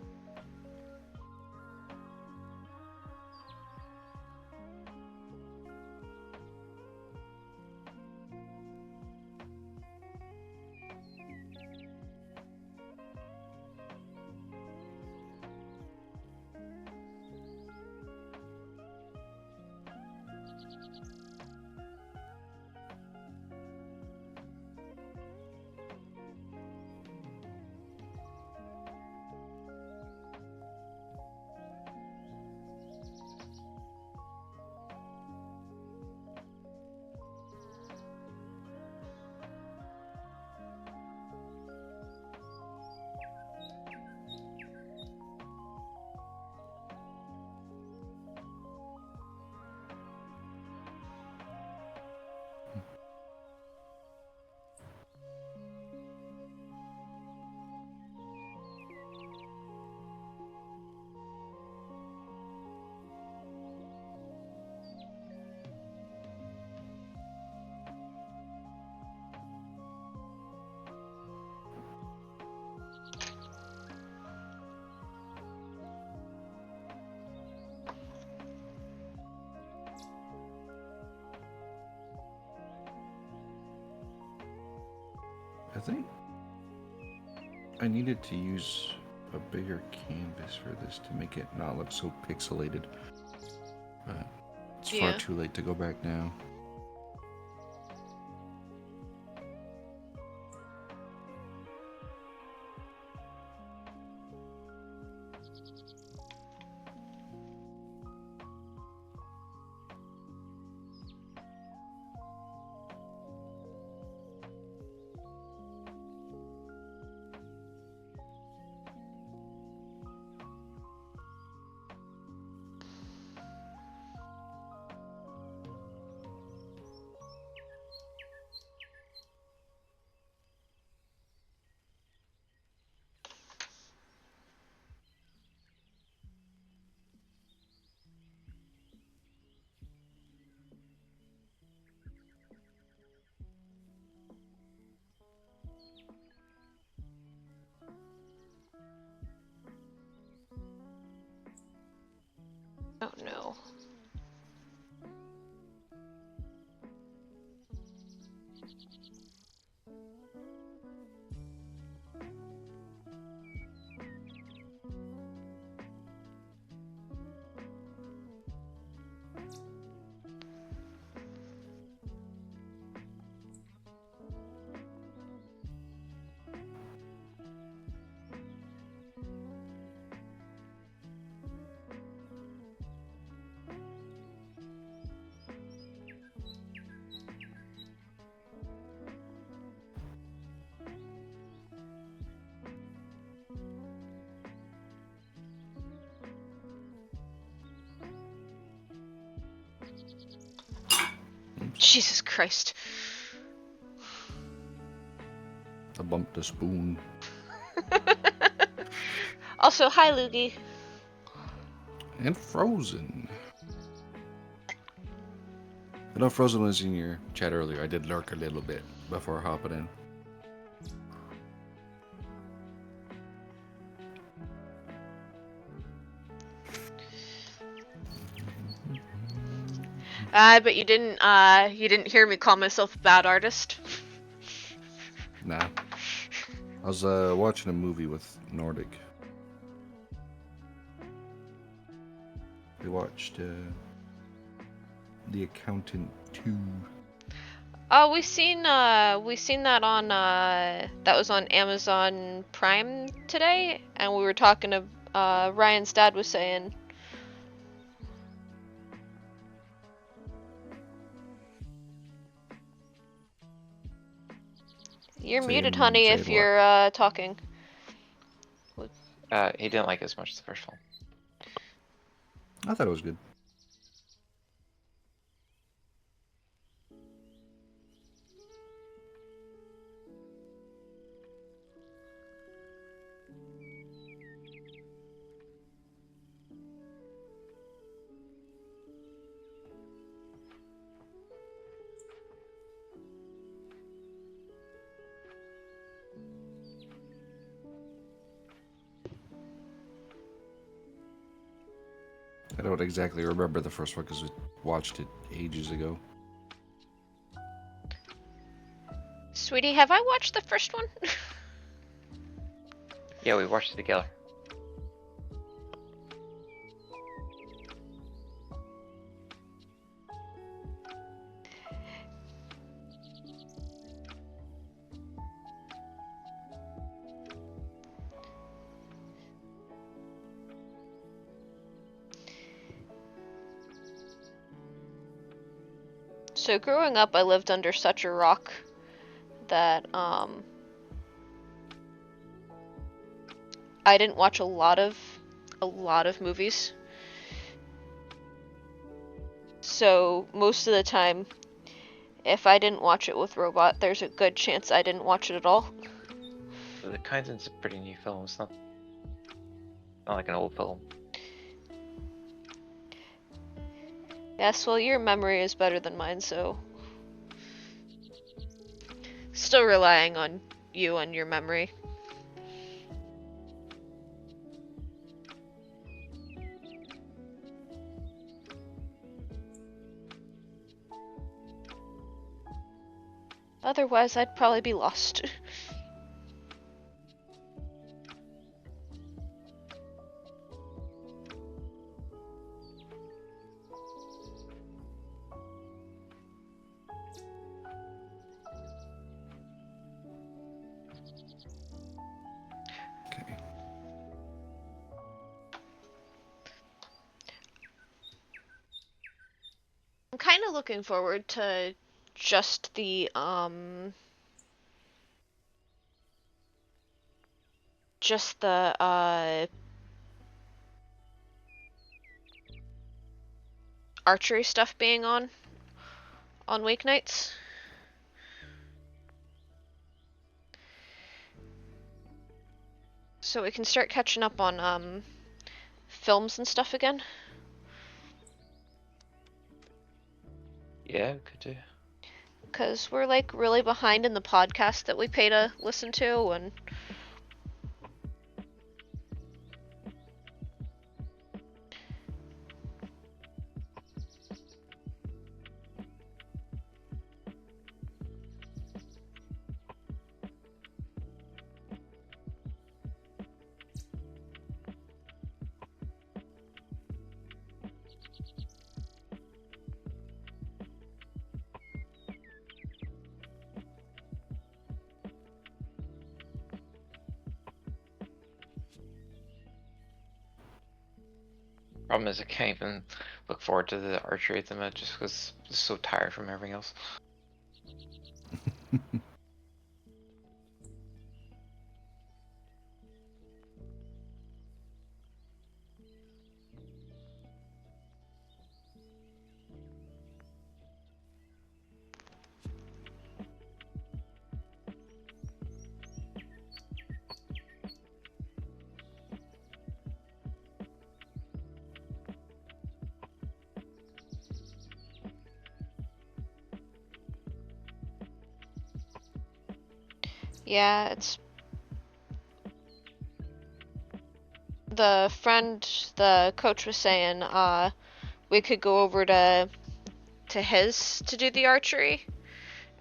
I think I needed to use a bigger canvas for this to make it not look so pixelated. But it's far Yeah. too late to go back now. Oh no. Jesus Christ. I bumped the spoon. Also, hi Loogie. And Frozen. I know Frozen was in your chat earlier. I did lurk a little bit before hopping in. But you didn't hear me call myself a bad artist. Nah. I was watching a movie with Nordic. We watched The Accountant 2. Oh, we seen that on that was on Amazon Prime today, and we were talking to Ryan's dad was saying. You're muted, honey, if you're talking. He didn't like it as much as the first one. I thought it was good. I don't exactly remember the first one because we watched it ages ago. Sweetie, have I watched the first one? Yeah, we watched it together. So growing up, I lived under such a rock that I didn't watch a lot of movies. So most of the time, if I didn't watch it with Robot, there's a good chance I didn't watch it at all. So the Kaizen's a pretty new film. It's not like an old film. Yes, well, your memory is better than mine, so still relying on you and your memory. Otherwise, I'd probably be lost. Okay. I'm kind of looking forward to just the archery stuff being on weeknights. So we can start catching up on films and stuff again. Yeah, we could do. Because we're like really behind in the podcast that we pay to listen to, and Problem is, I can't even look forward to the archery at the minute just because I'm so tired from everything else. yeah, it's the coach was saying we could go over to his to do the archery,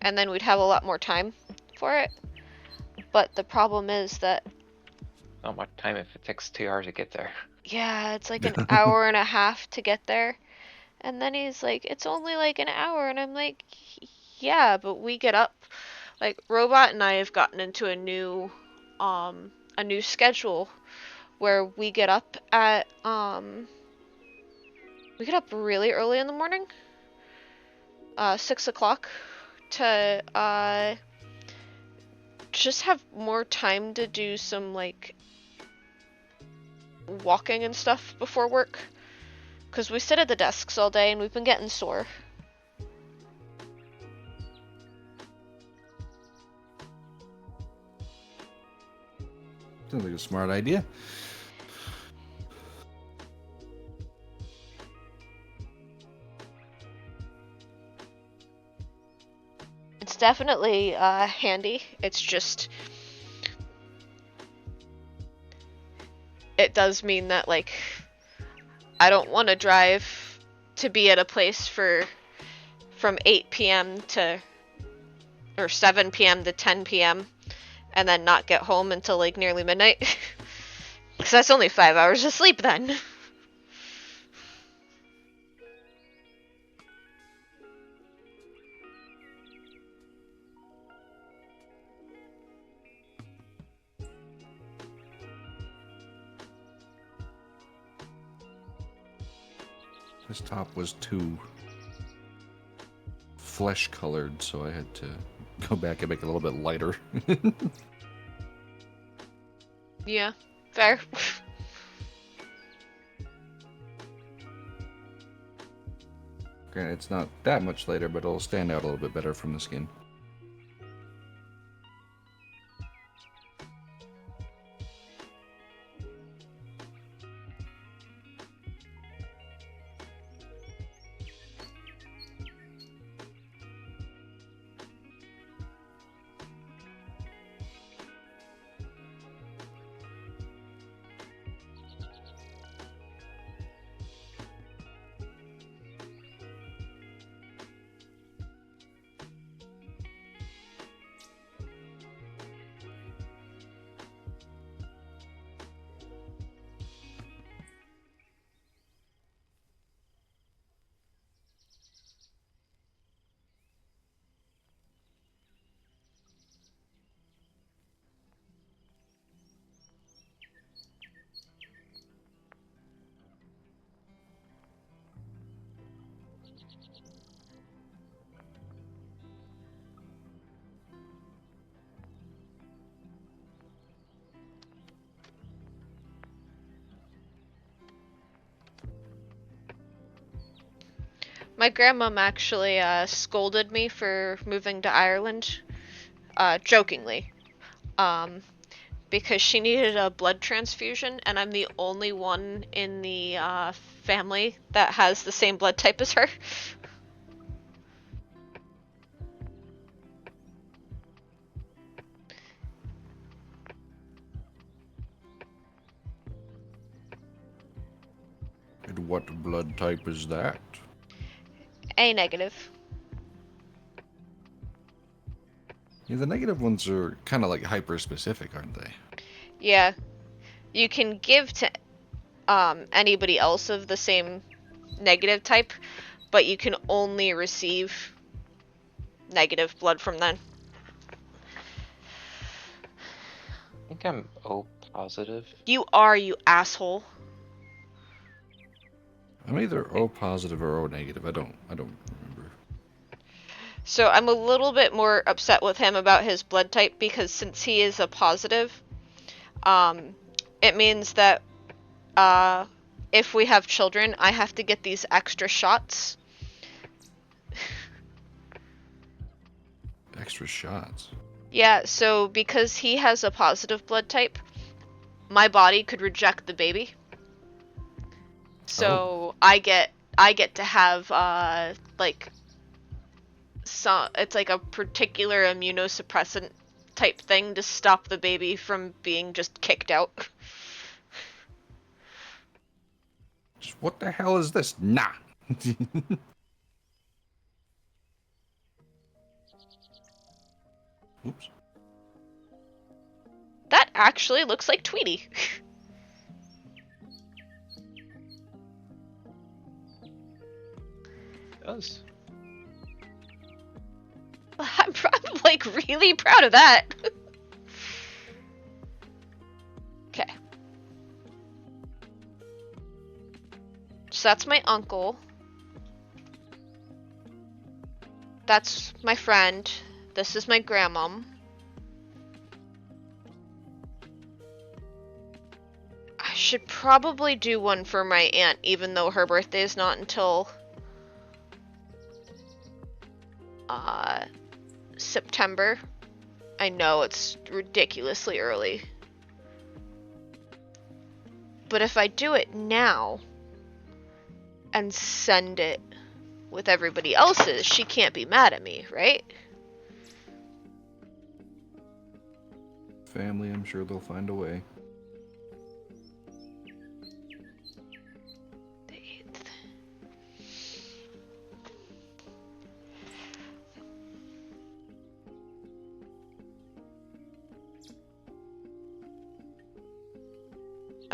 and then we'd have a lot more time for it. But the problem is that Not much time if it takes 2 hours to get there. yeah, it's like an hour and a half to get there. And then he's like, it's only like an hour, and I'm like, yeah, but we get up. Like Robot and I have gotten into a new schedule where we get up at really early in the morning, 6 o'clock, to just have more time to do some like walking and stuff before work, because we sit at the desks all day and we've been getting sore. Sounds like a smart idea. It's definitely handy. It's just, it does mean that like I don't want to drive to be at a place from 8 p.m. to or 7 p.m. to 10 p.m. and then not get home until like nearly midnight. Because that's only 5 hours of sleep then. This top was too flesh colored, so I had to go back and make it a little bit lighter. Yeah, fair. Granted, it's not that much lighter, but it'll stand out a little bit better from the skin. My grandmom actually scolded me for moving to Ireland, jokingly, because she needed a blood transfusion, and I'm the only one in the family that has the same blood type as her. And what blood type is that? A negative. Yeah, the negative ones are kind of like hyper-specific, aren't they? Yeah. You can give to anybody else of the same negative type, but you can only receive negative blood from them. I think I'm O positive. You are, you asshole. I'm either O positive or O negative. I don't remember. So I'm a little bit more upset with him about his blood type because since he is a positive, it means that if we have children, I have to get these extra shots. Extra shots. Yeah, so because he has a positive blood type, my body could reject the baby. So I get to have like it's like a particular immunosuppressant type thing to stop the baby from being just kicked out. Just what the hell is this? Nah. Oops. That actually looks like Tweety. It does. I'm like really proud of that. Okay. So that's my uncle. That's my friend. This is my grandmom. I should probably do one for my aunt, even though her birthday is not until September. I know it's ridiculously early. But if I do it now and send it with everybody else's, she can't be mad at me, right? Family, I'm sure they'll find a way.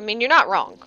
mean, you're not wrong.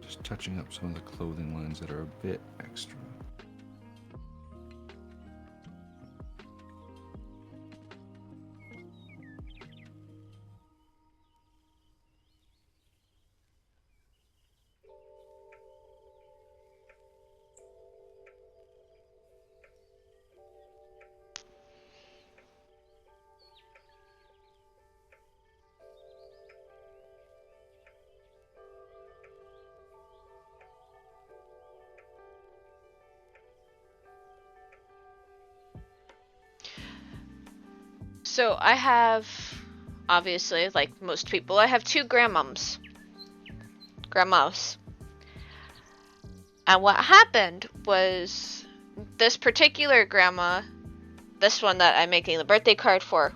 Just touching up some of the clothing lines that are a bit extra. So I have, obviously, like most people, I have two grandmas. And what happened was this particular grandma, this one that I'm making the birthday card for,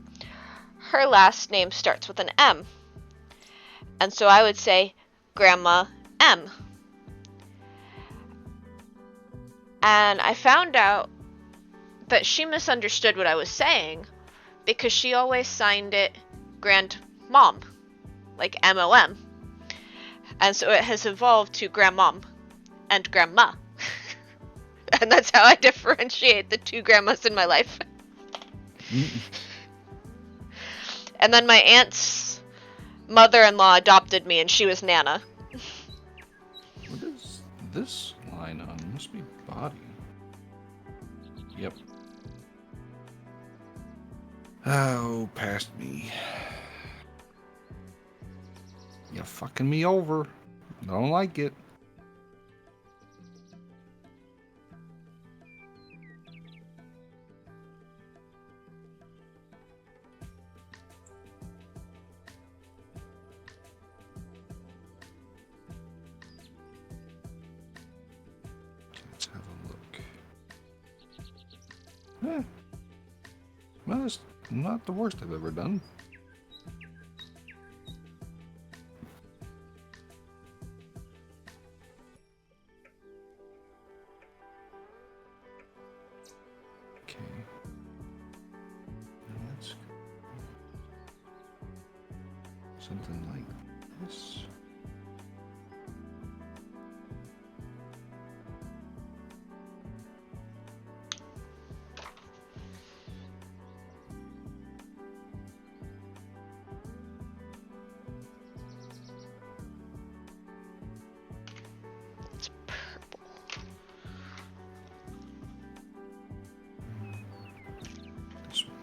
her last name starts with an M. And so I would say Grandma M. And I found out that she misunderstood what I was saying because she always signed it Grandmom, like MOM. And so it has evolved to Grandmom and Grandma. And that's how I differentiate the two grandmas in my life. And then my aunt's mother-in-law adopted me, and she was Nana. What is this line on? It must be body. Yep. Oh, past me. You're fucking me over. Don't like it. Let's have a look. Well, it's not the worst I've ever done. Okay. Now let's something like this. It's purple. This one.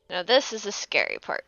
Now this is the scary part.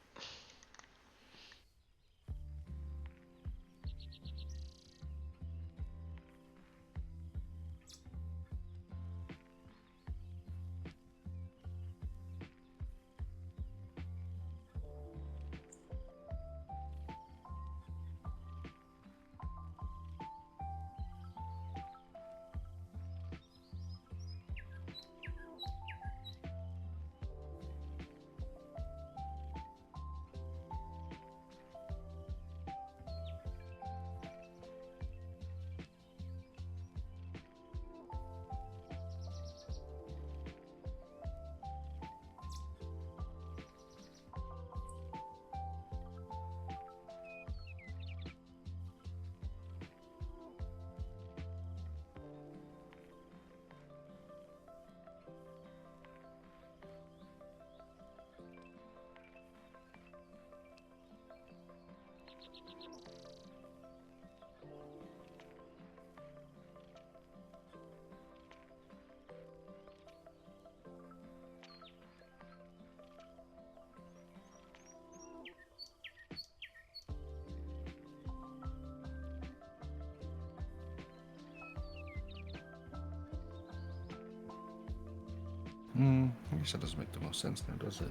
I guess that doesn't make the most sense now, does it?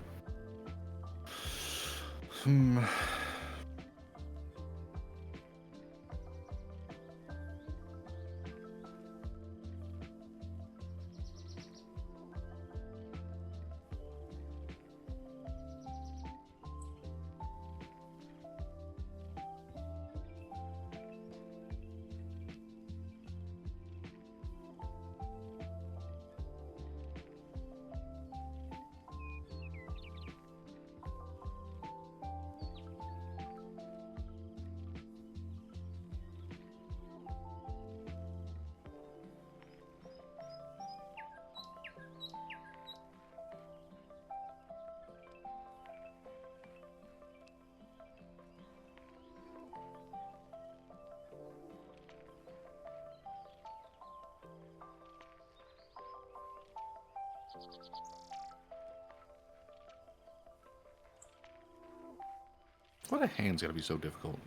Why the hands gotta be so difficult?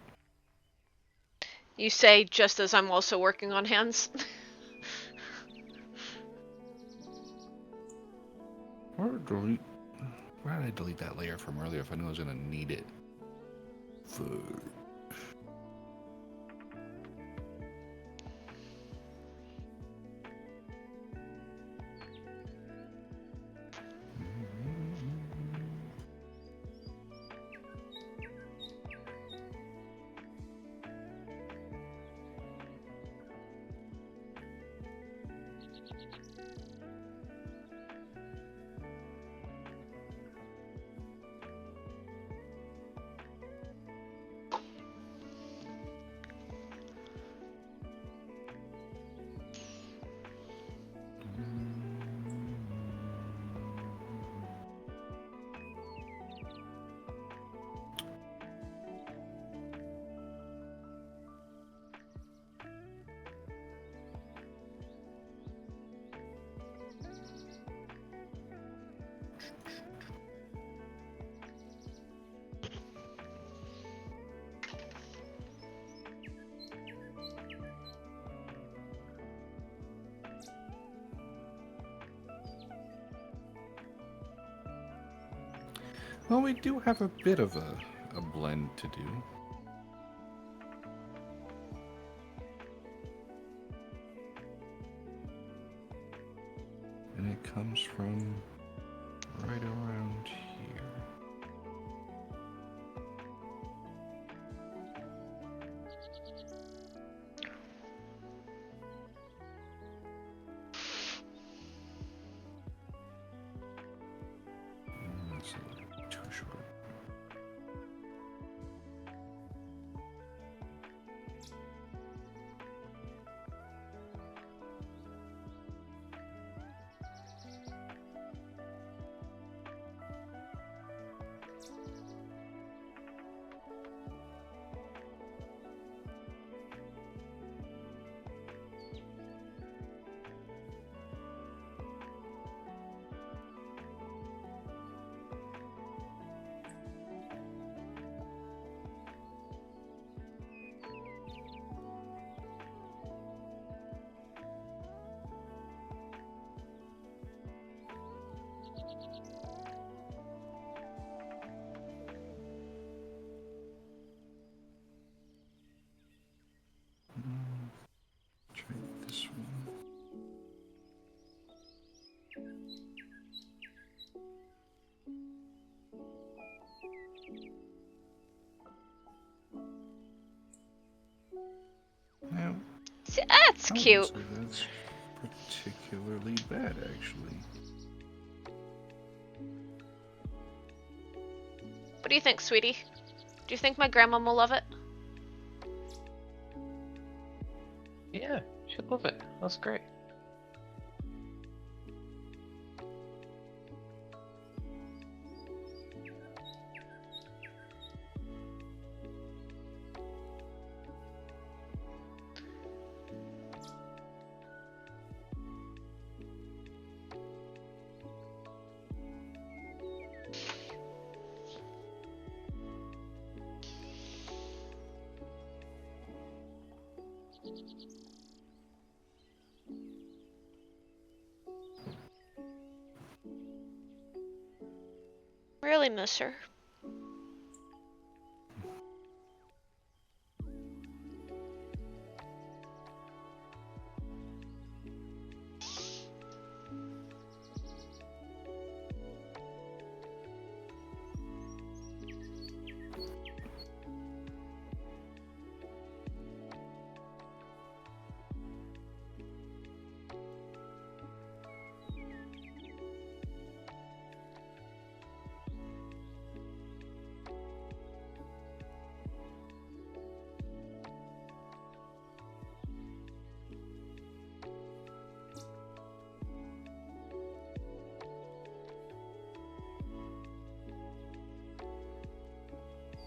You say just as I'm also working on hands. Why did I delete that layer from earlier if I knew I was gonna need it? Fuck. Well, we do have a bit of a blend to do. And it comes from right around here. That's a little too short. Try this one. Now, See, that's I wouldn't cute. say that's particularly bad, actually. What do you think, sweetie? Do you think my grandma will love it? Yeah, she'd love it. That's great. Really miss her.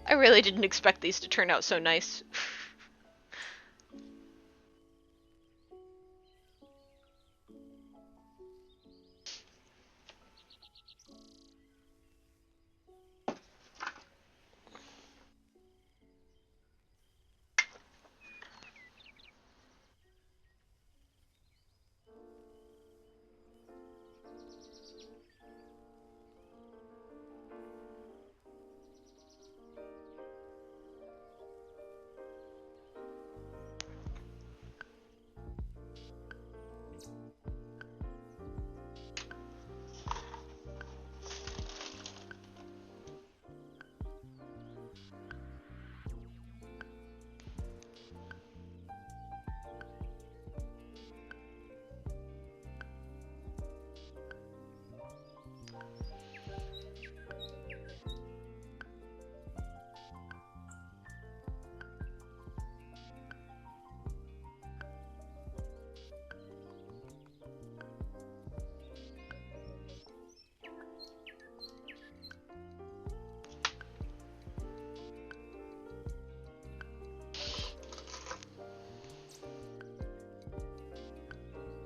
I really didn't expect these to turn out so nice.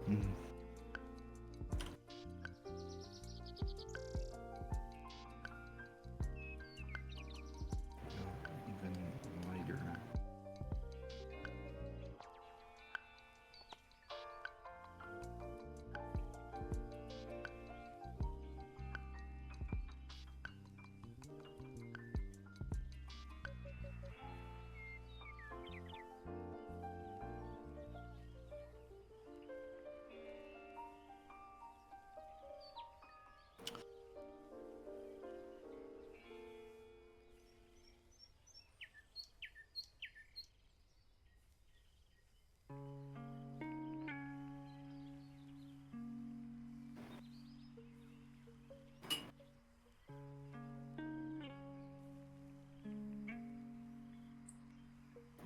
Mm. Even lighter.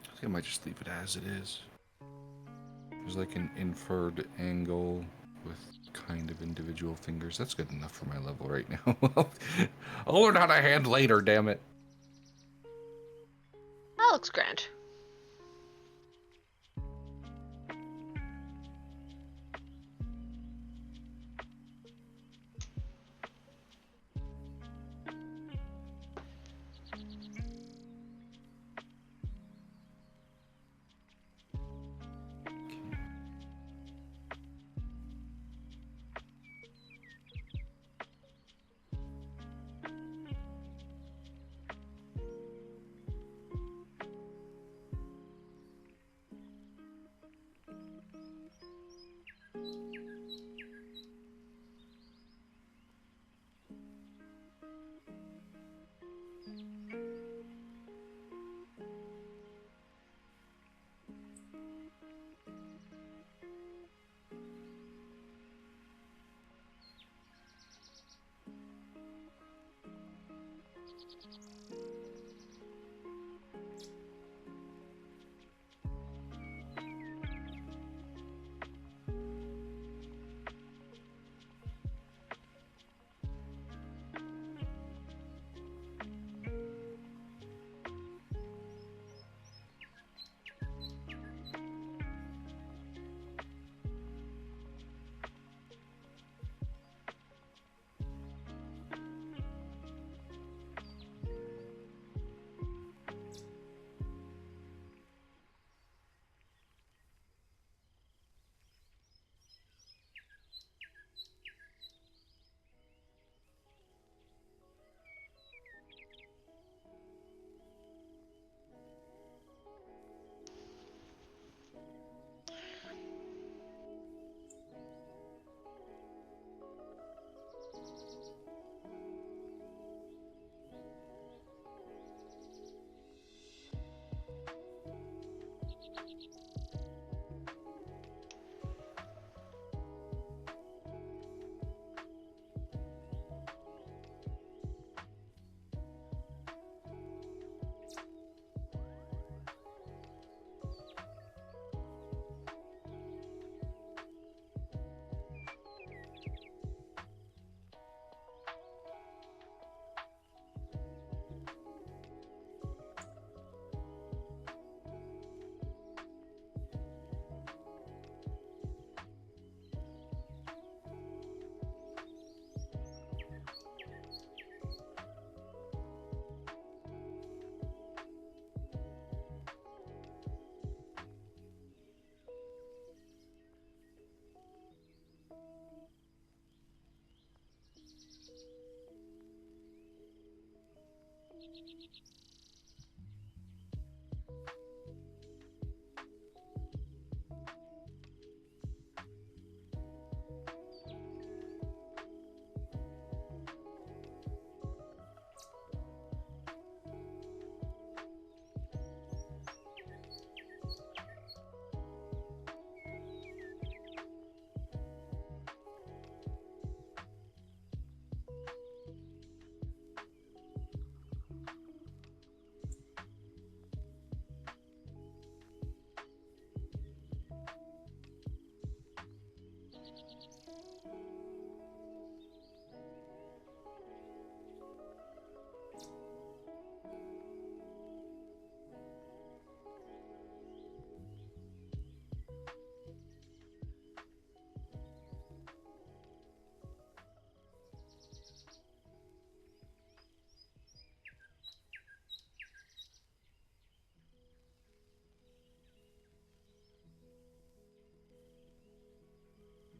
I think I might just leave it as it is. There's like an inferred angle with kind of individual fingers. That's good enough for my level right now. I'll learn how to hand later, damn it. That looks grand.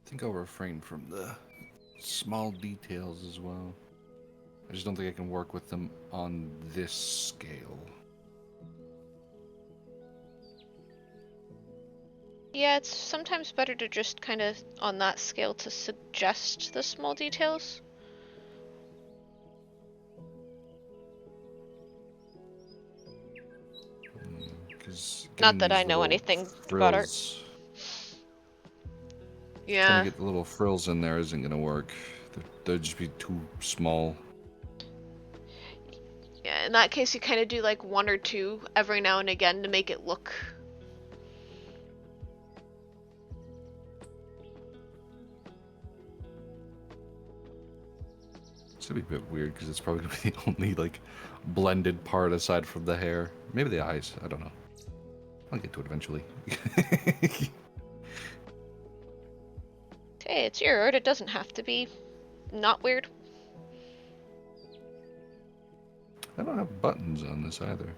I think I'll refrain from the small details as well. I just don't think I can work with them on this scale. Yeah, it's sometimes better to just kind of, on that scale, to suggest the small details. Because Not that I know anything about art. Trying Yeah. to get the little frills in there isn't going to work. They'll just be too small. Yeah, in that case, you kind of do like one or two every now and again to make it look. It's going to be a bit weird because it's probably going to be the only like blended part aside from the hair. Maybe the eyes. I don't know. I'll get to it eventually. Hey, it's your art. It doesn't have to be not weird. I don't have buttons on this either.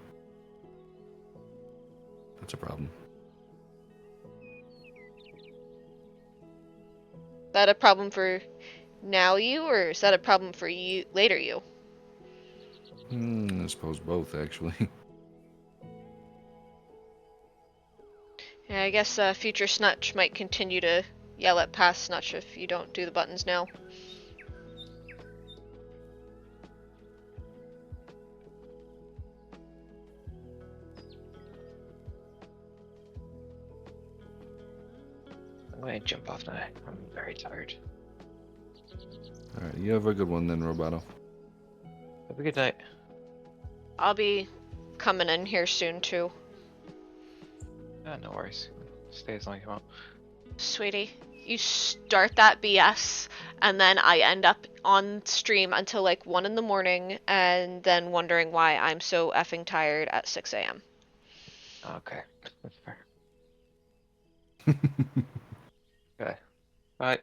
That's a problem. Is that a problem for now you, or is that a problem for you later you? I suppose both, actually. Yeah, I guess future Snutch might continue to yell at past Snutch if you don't do the buttons now. I'm going to jump off now. I'm very tired. Alright, you have a good one then, Roboto. Have a good night. I'll be coming in here soon too. No worries. Stay as long as you want. Sweetie, you start that BS, and then I end up on stream until like 1 in the morning, and then wondering why I'm so effing tired at 6 a.m. Okay. That's fair. Okay. Bye.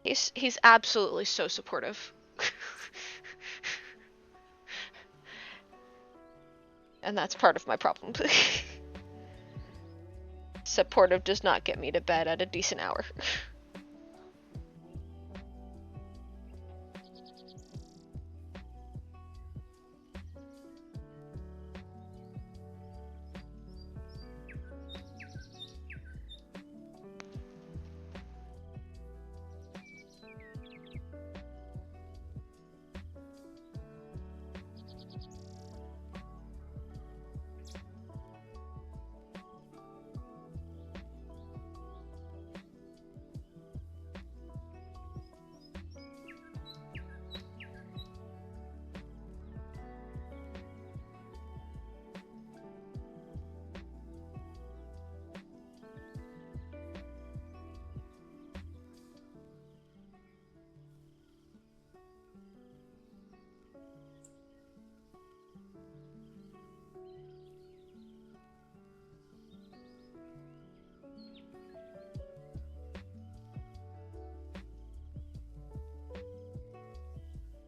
He's absolutely so supportive. And that's part of my problem. Supportive does not get me to bed at a decent hour.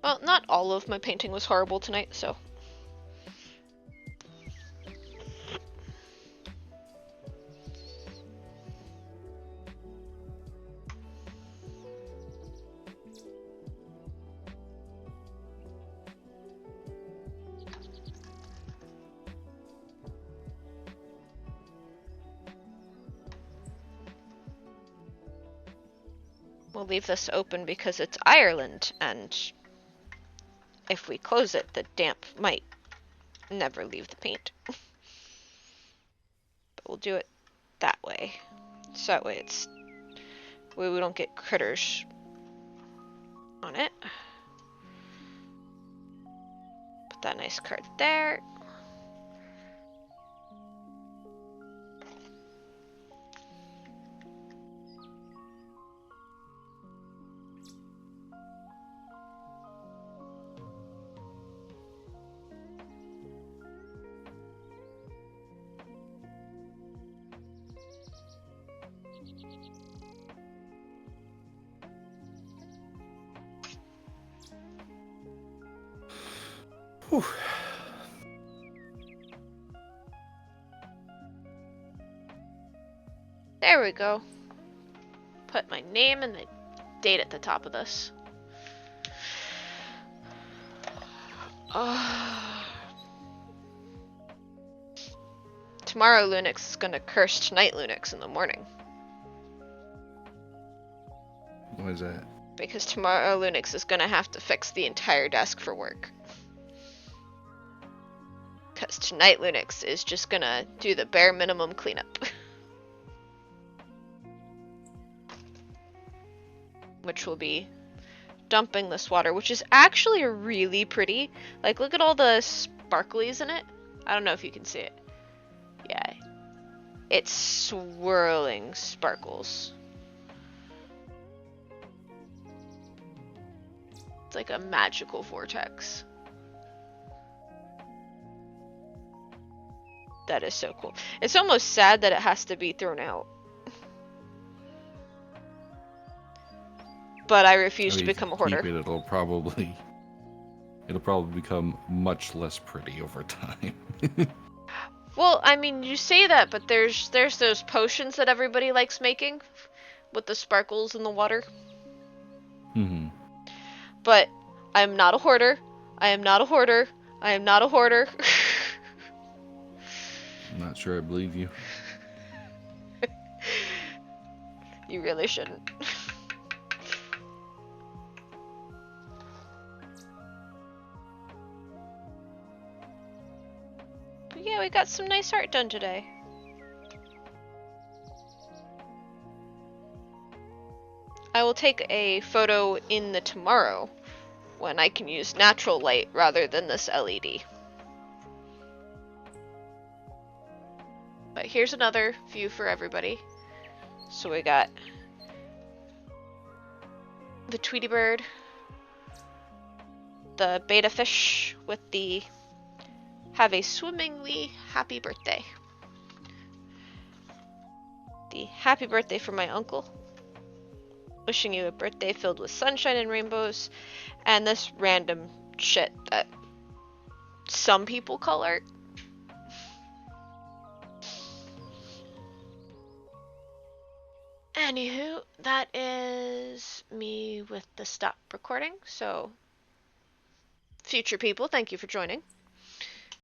Well, not all of my painting was horrible tonight, so. We'll leave this open because it's Ireland, and if we close it, the damp might never leave the paint. But we'll do it that way. So that way we don't get critters on it. Put that nice card there. Whew. There we go. Put my name and the date at the top of this. Tomorrow Lunix is gonna curse tonight Lunix in the morning. Why is that? Because tomorrow Lunix is gonna have to fix the entire desk for work. Because tonight Lunix is just gonna do the bare minimum cleanup. Which will be dumping this water, which is actually really pretty. Like, look at all the sparklies in it. I don't know if you can see it. Yeah. It's swirling sparkles. It's like a magical vortex. That is so cool. It's almost sad that it has to be thrown out. But I refuse to become a hoarder. Keep it, it'll probably become much less pretty over time. Well, I mean, you say that, but there's those potions that everybody likes making with the sparkles in the water. Mm-hmm. But I'm not a hoarder. I am not a hoarder. I am not a hoarder. I'm not sure I believe you. You really shouldn't. But yeah, we got some nice art done today. I will take a photo in the tomorrow when I can use natural light rather than this LED. But here's another view for everybody. So we got the Tweety bird, the betta fish with the have a swimmingly happy birthday. The happy birthday from my uncle. Wishing you a birthday filled with sunshine and rainbows. And this random shit that some people call art. Anywho, that is me with the stop recording. So, future people, thank you for joining.